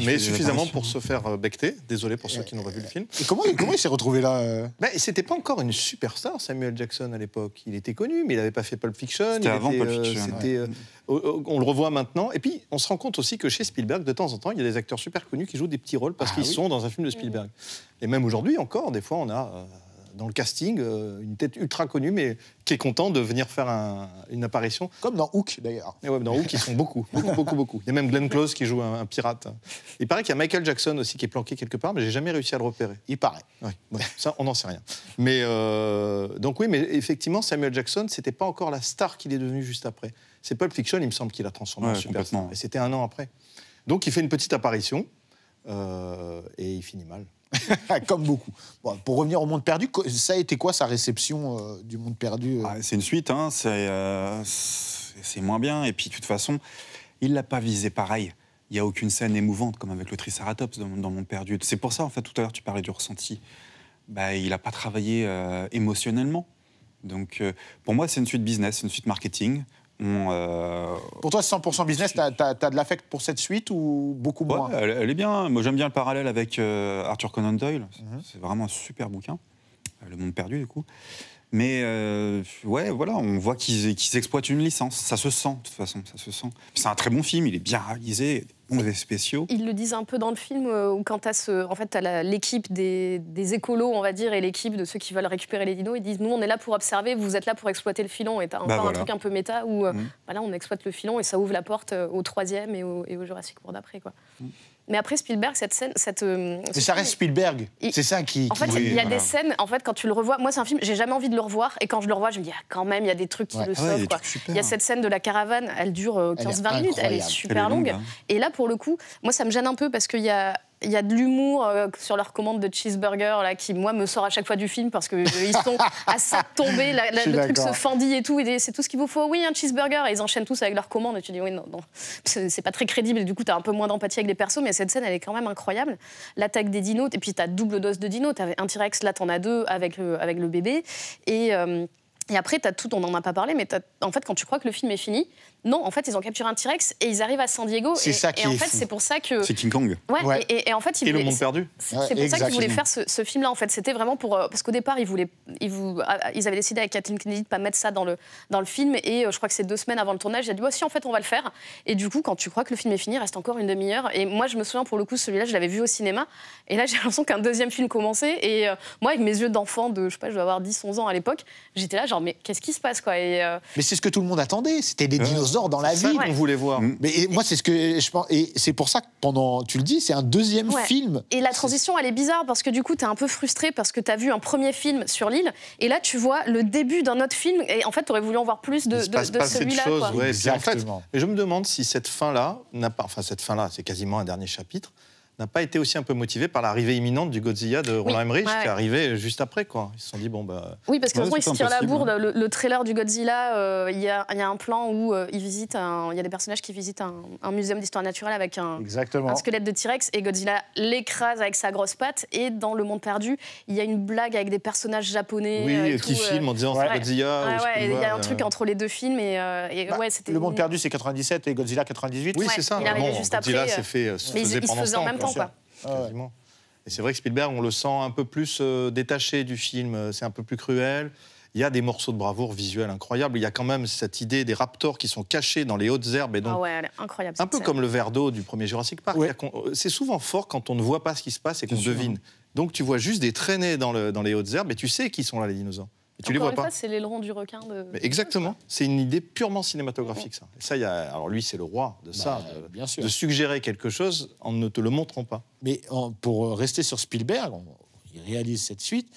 mais suffisamment pour se faire becter. Désolé pour ceux qui n'auraient vu le film. Et comment il s'est retrouvé là C'était pas encore une superstar, Samuel Jackson, à l'époque. Il était connu, mais il n'avait pas fait Pulp Fiction. C'était avant Pulp Fiction. On le revoit maintenant. Et puis, on se rend compte aussi que chez Spielberg, de temps en temps, il y a des acteurs super connus qui jouent des petits rôles parce qu'ils sont dans un film de Spielberg. Et même aujourd'hui encore, des fois, on a... dans le casting, une tête ultra connue, mais qui est content de venir faire une apparition. Comme dans Hook, d'ailleurs. Et dans Hook, ils sont beaucoup. Il y a même Glenn Close qui joue un pirate. Il paraît qu'il y a Michael Jackson aussi qui est planqué quelque part, mais j'ai jamais réussi à le repérer. Il paraît. Ça, on n'en sait rien. Mais donc oui, mais effectivement, Samuel Jackson, c'était pas encore la star qu'il est devenu juste après. C'est Pulp Fiction, il me semble, qu'il a transformé en superstar. Et c'était 1 an après. Donc il fait une petite apparition, et il finit mal. Comme beaucoup. Bon, pour revenir au Monde Perdu, ça a été quoi sa réception du Monde Perdu C'est une suite, c'est moins bien. Et puis, de toute façon, il ne l'a pas visé pareil. Il n'y a aucune scène émouvante, comme avec le Triceratops dans Monde Perdu. C'est pour ça, en fait, tout à l'heure, tu parlais du ressenti. Il n'a pas travaillé émotionnellement. Donc, pour moi, c'est une suite business, une suite marketing. Pour toi, c'est 100% business. T'as de l'affect pour cette suite ou beaucoup moins? Elle est bien. Moi, j'aime bien le parallèle avec Arthur Conan Doyle. C'est vraiment un super bouquin. Le Monde Perdu, du coup. Mais voilà, on voit qu'ils exploitent une licence. Ça se sent, de toute façon, ça se sent. C'est un très bon film, il est bien réalisé, bons effets spéciaux. Ils le disent un peu dans le film, où quand t'as l'équipe des écolos, on va dire, et l'équipe de ceux qui veulent récupérer les dinos, ils disent, nous, on est là pour observer, vous êtes là pour exploiter le filon. Et t'as encore un truc un peu méta, où là, on exploite le filon, et ça ouvre la porte au 3e et au Jurassic World d'après, quoi. Mais après, Spielberg, cette scène... Mais ça reste Spielberg, c'est ça qui... En fait, il y a des scènes, en fait, quand tu le revois... Moi, c'est un film, j'ai jamais envie de le revoir, et quand je le revois, je me dis, quand même, il y a des trucs qui le sauvent, quoi. Il y a cette scène de la caravane, elle dure 15-20 minutes, elle est super longue. Et là, pour le coup, moi, ça me gêne un peu, parce qu'il y a de l'humour sur leur commande de cheeseburger là, qui, moi, me sort à chaque fois du film parce qu'ils sont à ça de tomber, le truc se fendit et tout, et c'est tout ce qu'il vous faut, oui, un cheeseburger, et ils enchaînent tous avec leur commande, et tu dis, oui, non, c'est pas très crédible, et du coup, t'as un peu moins d'empathie avec les persos, mais cette scène, elle est quand même incroyable. L'attaque des dinos, et puis t'as double dose de dinos, t'avais un T-Rex, là, t'en as 2 avec le bébé, et après, t'as tout, on n'en a pas parlé, mais en fait, quand tu crois que le film est fini, non, en fait, ils ont capturé un T-Rex et ils arrivent à San Diego. C'est ça qui est fou. Et en fait, c'est pour ça que... C'est King Kong. Ouais. Et en fait, le Monde Perdu. C'est pour ça qu'ils voulaient faire ce film-là, en fait. C'était vraiment pour... Parce qu'au départ, ils avaient décidé avec Kathleen Kennedy de ne pas mettre ça dans le film. Et je crois que c'est 2 semaines avant le tournage, ils ont dit, si, en fait, on va le faire. Et du coup, quand tu crois que le film est fini, il reste encore une demi-heure. Et moi, je me souviens, pour le coup, celui-là, je l'avais vu au cinéma. Et là, j'ai l'impression qu'un deuxième film commençait. Et moi, avec mes yeux d'enfant de, je sais pas, je dois avoir 10-11 ans à l'époque, j'étais là, genre, mais qu'est-ce qui se passe, quoi. Mais c'est ce que tout le monde attendait. C'était des dinosaures dans la vie. On voulait voir. Mais moi, c'est ce que je pense. Et c'est pour ça que tu le dis, c'est un deuxième film. Et la transition, elle est bizarre parce que du coup, t'es un peu frustré parce que t'as vu un premier film sur l'île et là, tu vois le début d'un autre film et en fait, t'aurais voulu en voir plus de celui-là. Exactement. Et je me demande si cette fin-là c'est quasiment un dernier chapitre, n'a pas été aussi un peu motivé par l'arrivée imminente du Godzilla de Roland Emmerich, qui est arrivé juste après, quoi. Ils se sont dit, Oui, parce qu'en gros, ils se tirent la bourre. Le trailer du Godzilla, il y a un plan où il y a des personnages qui visitent un muséum d'histoire naturelle avec un squelette de T-Rex, et Godzilla l'écrase avec sa grosse patte. Et dans Le Monde Perdu, il y a une blague avec des personnages japonais. Qui filment en disant c'est Godzilla. Il y a un truc entre les 2 films. C'était Le Monde Perdu, c'est 97 et Godzilla 98. Oui, c'est ça. Il arrivait juste après. Godzilla s'est fait pendant ce temps. En même temps, quoi. Quasiment. Et c'est vrai que Spielberg, on le sent un peu plus détaché du film, c'est un peu plus cruel. Il y a des morceaux de bravoure visuels incroyables. Il y a quand même cette idée des raptors qui sont cachés dans les hautes herbes. Et donc, elle est incroyable. Un peu comme le verre d'eau du premier Jurassic Park. Ouais. C'est souvent fort quand on ne voit pas ce qui se passe et qu'on devine. Donc tu vois juste des traînées dans les hautes herbes et tu sais qui sont là, les dinosaures. Et tu les vois pas. C'est l'aileron du requin. Exactement. C'est une idée purement cinématographique, ça. Et ça, alors lui, c'est le roi de ça, de suggérer quelque chose en ne te le montrant pas. Mais pour rester sur Spielberg, il réalise cette suite.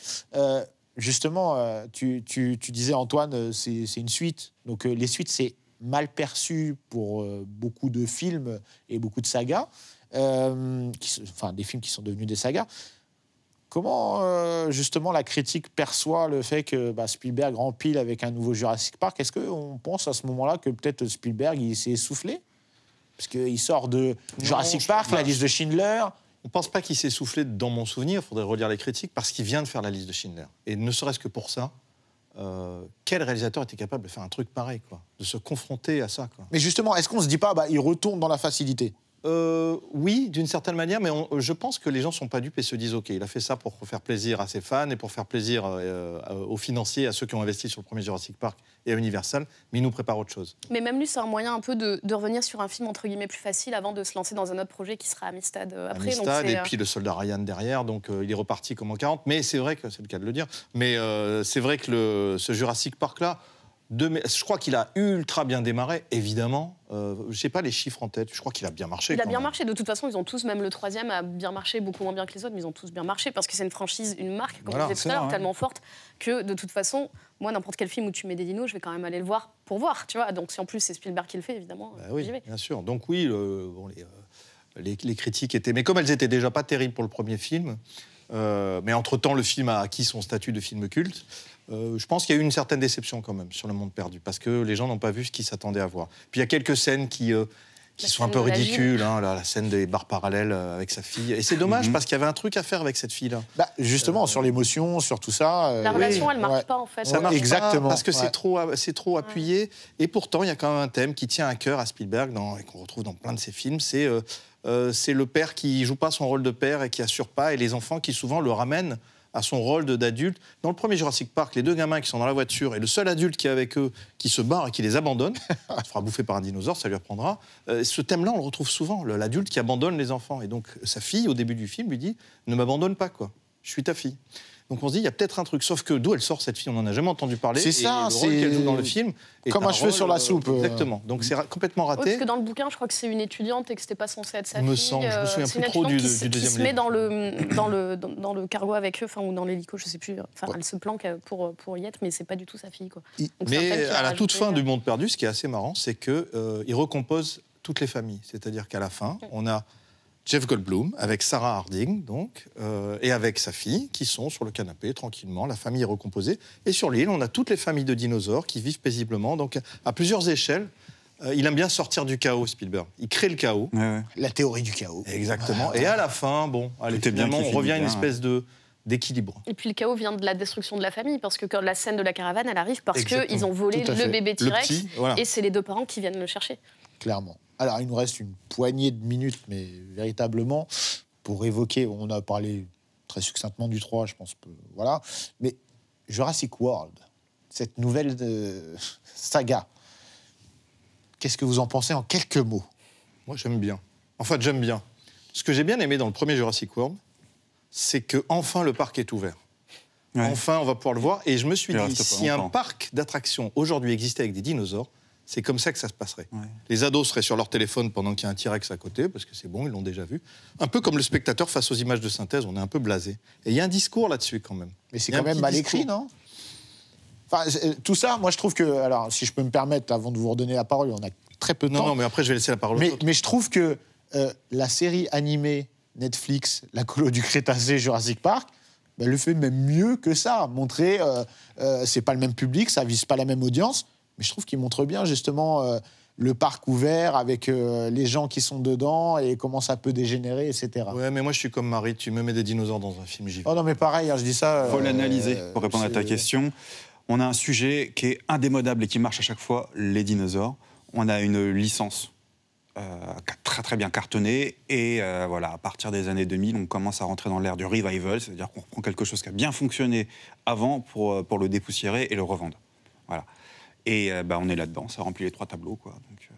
Justement, tu disais, Antoine, c'est une suite. Donc les suites, c'est mal perçu pour beaucoup de films et beaucoup de sagas, des films qui sont devenus des sagas. Comment, justement, la critique perçoit le fait que Spielberg rempile avec un nouveau Jurassic Park? Est-ce qu'on pense à ce moment-là que peut-être Spielberg il s'est essoufflé? Parce qu'il sort de Jurassic Park, la liste de Schindler... On ne pense pas qu'il s'est soufflé dans mon souvenir, il faudrait relire les critiques, parce qu'il vient de faire la liste de Schindler. Et ne serait-ce que pour ça, quel réalisateur était capable de faire un truc pareil, quoi, de se confronter à ça, quoi. Mais justement, est-ce qu'on se dit pas, il retourne dans la facilité? Oui, d'une certaine manière, mais je pense que les gens ne sont pas dupes et se disent « Ok, il a fait ça pour faire plaisir à ses fans et pour faire plaisir aux financiers, à ceux qui ont investi sur le premier Jurassic Park et à Universal, mais il nous prépare autre chose. » Mais même lui, c'est un moyen un peu de revenir sur un film entre guillemets plus facile avant de se lancer dans un autre projet qui sera Amistad après. Amistad, et puis le soldat Ryan derrière, donc il est reparti comme en 40, mais c'est vrai que, c'est le cas de le dire, mais c'est vrai que ce Jurassic Park-là, je crois qu'il a ultra bien démarré, évidemment. Je sais pas les chiffres en tête, je crois qu'il a bien marché. Il a bien marché, de toute façon, ils ont tous, même le troisième a bien marché, beaucoup moins bien que les autres, mais ils ont tous bien marché, parce que c'est une franchise, une marque, comme on disait tout à l'heure, tellement forte, que de toute façon, moi, n'importe quel film où tu mets des dinos, je vais quand même aller le voir pour voir, tu vois. Donc si en plus c'est Spielberg qui le fait, évidemment, oui, j'y vais. Bien sûr, donc oui, les critiques étaient... Mais comme elles étaient déjà pas terribles pour le premier film, mais entre-temps, le film a acquis son statut de film culte. Je pense qu'il y a eu une certaine déception quand même sur Le Monde perdu, parce que les gens n'ont pas vu ce qu'ils s'attendaient à voir. Puis il y a quelques scènes qui sont un peu ridicules, la scène des barres parallèles avec sa fille. Et c'est dommage, parce qu'il y avait un truc à faire avec cette fille-là. Justement, sur l'émotion, sur tout ça... La relation, elle ne marche pas, en fait. Ça marche exactement, pas, parce que c'est trop appuyé. Et pourtant, il y a quand même un thème qui tient à cœur à Spielberg, et qu'on retrouve dans plein de ses films, c'est le père qui joue pas son rôle de père et qui assure pas, et les enfants qui souvent le ramènent à son rôle d'adulte. Dans le premier Jurassic Park, les deux gamins qui sont dans la voiture et le seul adulte qui est avec eux, qui se barre et qui les abandonne, il se fera bouffer par un dinosaure, ça lui apprendra. Ce thème-là, on le retrouve souvent, l'adulte qui abandonne les enfants. Et donc, sa fille, au début du film, lui dit « Ne m'abandonne pas, quoi. Je suis ta fille. » Donc on se dit, il y a peut-être un truc. Sauf que d'où elle sort, cette fille, on n'en a jamais entendu parler. C'est ça, le rôle qu'elle joue dans le film est comme un cheveu sur la soupe. Exactement. Donc c'est complètement raté. Parce que dans le bouquin, je crois que c'est une étudiante et que c'était pas censé être sa fille. Je me souviens plus trop du deuxième livre. Elle se met dans le cargo avec eux, ou dans l'hélico, je sais plus. Elle se planque pour y être, mais c'est pas du tout sa fille, quoi. Donc, mais à la toute fin du Monde perdu, ce qui est assez marrant, c'est qu'il recompose toutes les familles. C'est-à-dire qu'à la fin, on a Jeff Goldblum, avec Sarah Harding, donc, et avec sa fille, qui sont sur le canapé, tranquillement. La famille est recomposée. Et sur l'île, on a toutes les familles de dinosaures qui vivent paisiblement, donc à plusieurs échelles. Il aime bien sortir du chaos, Spielberg. Il crée le chaos. Ouais. La théorie du chaos. Exactement. Et à la fin, finalement, on revient à une espèce d'équilibre. Et puis le chaos vient de la destruction de la famille, parce que quand la scène de la caravane, elle arrive parce qu'ils ont volé le bébé T-Rex, et c'est les deux parents qui viennent le chercher. Clairement. Alors, il nous reste une poignée de minutes, mais véritablement, pour évoquer, on a parlé très succinctement du 3, je pense que, voilà, mais Jurassic World, cette nouvelle saga, qu'est-ce que vous en pensez en quelques mots? Moi, j'aime bien. Enfin, j'aime bien. Ce que j'ai bien aimé dans le premier Jurassic World, c'est qu'enfin le parc est ouvert. Ouais. Enfin, on va pouvoir le voir. Et je me suis dit, si un parc d'attractions aujourd'hui existait avec des dinosaures, c'est comme ça que ça se passerait. Ouais. Les ados seraient sur leur téléphone pendant qu'il y a un T-Rex à côté, parce que c'est bon, ils l'ont déjà vu. Un peu comme le spectateur face aux images de synthèse, on est un peu blasé. Et il y a un discours là-dessus quand même. Mais c'est quand même mal écrit, non? Enfin, tout ça, moi je trouve que... Alors, si je peux me permettre, avant de vous redonner la parole, on a très peu de temps. Non, mais après je vais laisser la parole aux autres. Mais je trouve que la série animée Netflix, La Colo du Crétacé, Jurassic Park, le fait même mieux que ça. Montrer, c'est pas le même public, ça vise pas la même audience. Mais je trouve qu'il montre bien, justement, le parc ouvert avec les gens qui sont dedans et comment ça peut dégénérer, etc. Ouais, mais moi, je suis comme Marie. Tu me mets des dinosaures dans un film, j'y vais. Oh non, mais pareil, je dis ça... Il faut l'analyser, pour répondre à ta question. On a un sujet qui est indémodable et qui marche à chaque fois, les dinosaures. On a une licence qui a très, très bien cartonné. Et voilà, à partir des années 2000, on commence à rentrer dans l'ère du revival, c'est-à-dire qu'on reprend quelque chose qui a bien fonctionné avant pour le dépoussiérer et le revendre. Voilà. Et on est là-dedans, ça remplit les 3 tableaux, quoi. Donc,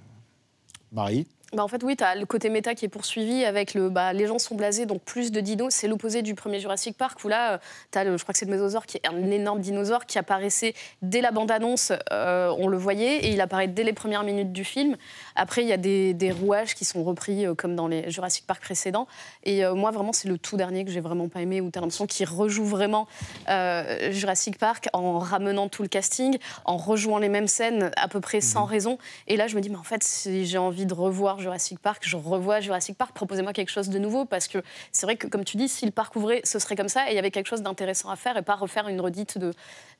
Marie? En fait, oui, tu as le côté méta qui est poursuivi avec les gens sont blasés, donc plus de dinos. C'est l'opposé du premier Jurassic Park, où là, tu as, je crois que c'est le Mésosaure, qui est un énorme dinosaure qui apparaissait dès la bande-annonce, on le voyait, et il apparaît dès les premières minutes du film. Après, il y a des rouages qui sont repris, comme dans les Jurassic Park précédents. Et moi, vraiment, c'est le tout dernier que j'ai vraiment pas aimé, où tu as l'impression qu'il rejoue vraiment Jurassic Park en ramenant tout le casting, en rejouant les mêmes scènes à peu près sans raison. Et là, je me dis, mais en fait, si j'ai envie de revoir Jurassic Park, je revois Jurassic Park, proposez-moi quelque chose de nouveau, parce que c'est vrai que, comme tu dis, si le parc ouvrait, ce serait comme ça, et il y avait quelque chose d'intéressant à faire, et pas refaire une redite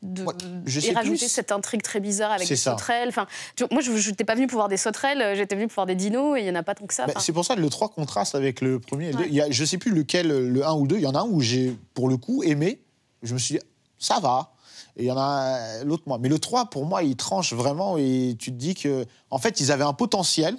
et rajouter cette intrigue très bizarre avec des sauterelles. Enfin, moi, je n'étais pas venue pour voir des sauterelles, j'étais venue pour voir des dinos, et il n'y en a pas tant que ça. C'est pour ça que le 3 contraste avec le premier. Ouais. Je ne sais plus lequel, le 1 ou le 2, il y en a un où j'ai, pour le coup, aimé. Je me suis dit, ça va. et il y en a l'autre moins. Mais le 3, pour moi, il tranche vraiment, et tu te dis que, en fait, ils avaient un potentiel,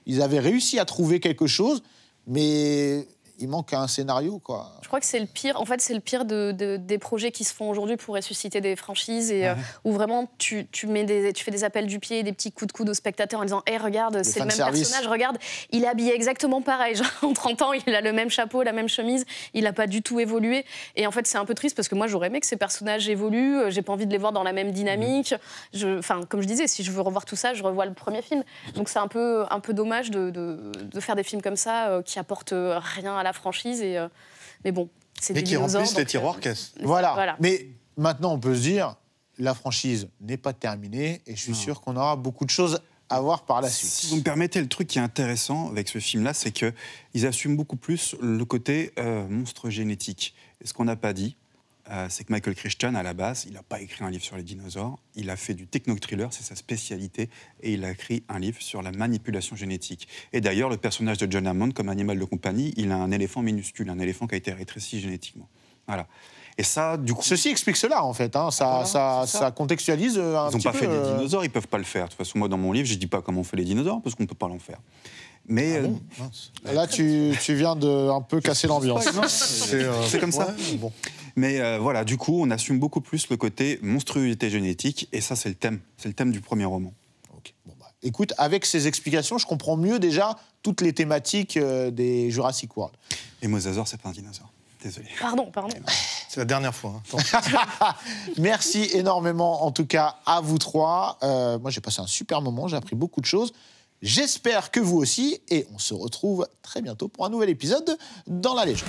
ils avaient réussi à trouver quelque chose, mais il manque un scénario, quoi. Je crois que c'est le pire. En fait, c'est le pire des projets qui se font aujourd'hui pour ressusciter des franchises et où vraiment tu fais des appels du pied, des petits coups de coude aux spectateurs en disant hey, regarde, c'est le même personnage, regarde, il est habillé exactement pareil. Genre, en 30 ans, il a le même chapeau, la même chemise, il n'a pas du tout évolué. Et en fait, c'est un peu triste parce que moi, j'aurais aimé que ces personnages évoluent. J'ai pas envie de les voir dans la même dynamique. Comme je disais, si je veux revoir tout ça, je revois le premier film. Donc c'est un peu dommage de faire des films comme ça qui apportent rien à la franchise. Mais bon, c'est des dinosaures. Et qui remplissent les tiroirs caisses. Voilà. Mais maintenant, on peut se dire, la franchise n'est pas terminée et je suis sûr qu'on aura beaucoup de choses à voir par la suite. Si vous me permettez, le truc qui est intéressant avec ce film-là, c'est qu'ils assument beaucoup plus le côté monstre génétique. Et ce qu'on n'a pas dit, c'est que Michael Crichton, à la base, il n'a pas écrit un livre sur les dinosaures, il a fait du techno-thriller, c'est sa spécialité, et il a écrit un livre sur la manipulation génétique. Et d'ailleurs, le personnage de John Hammond, comme animal de compagnie, il a un éléphant minuscule, un éléphant qui a été rétréci génétiquement. Voilà. Et ça, du coup... Ceci explique cela, en fait. Hein. Ça contextualise un petit peu... Ils n'ont pas fait des dinosaures, ils ne peuvent pas le faire. De toute façon, moi, dans mon livre, je ne dis pas comment on fait les dinosaures, parce qu'on ne peut pas l'en faire. Mais là, tu viens de un peu casser l'ambiance. C'est comme ça. Ouais, bon. Mais voilà, du coup, on assume beaucoup plus le côté monstruosité génétique, et ça, c'est le thème du premier roman. Okay. Bon, écoute, avec ces explications, je comprends mieux déjà toutes les thématiques des Jurassic World. Et Mosasaur, c'est pas un dinosaure. Désolé. Pardon. C'est la dernière fois. Merci énormément, en tout cas, à vous trois. Moi, j'ai passé un super moment, j'ai appris beaucoup de choses. J'espère que vous aussi, et on se retrouve très bientôt pour un nouvel épisode de Dans la Légende.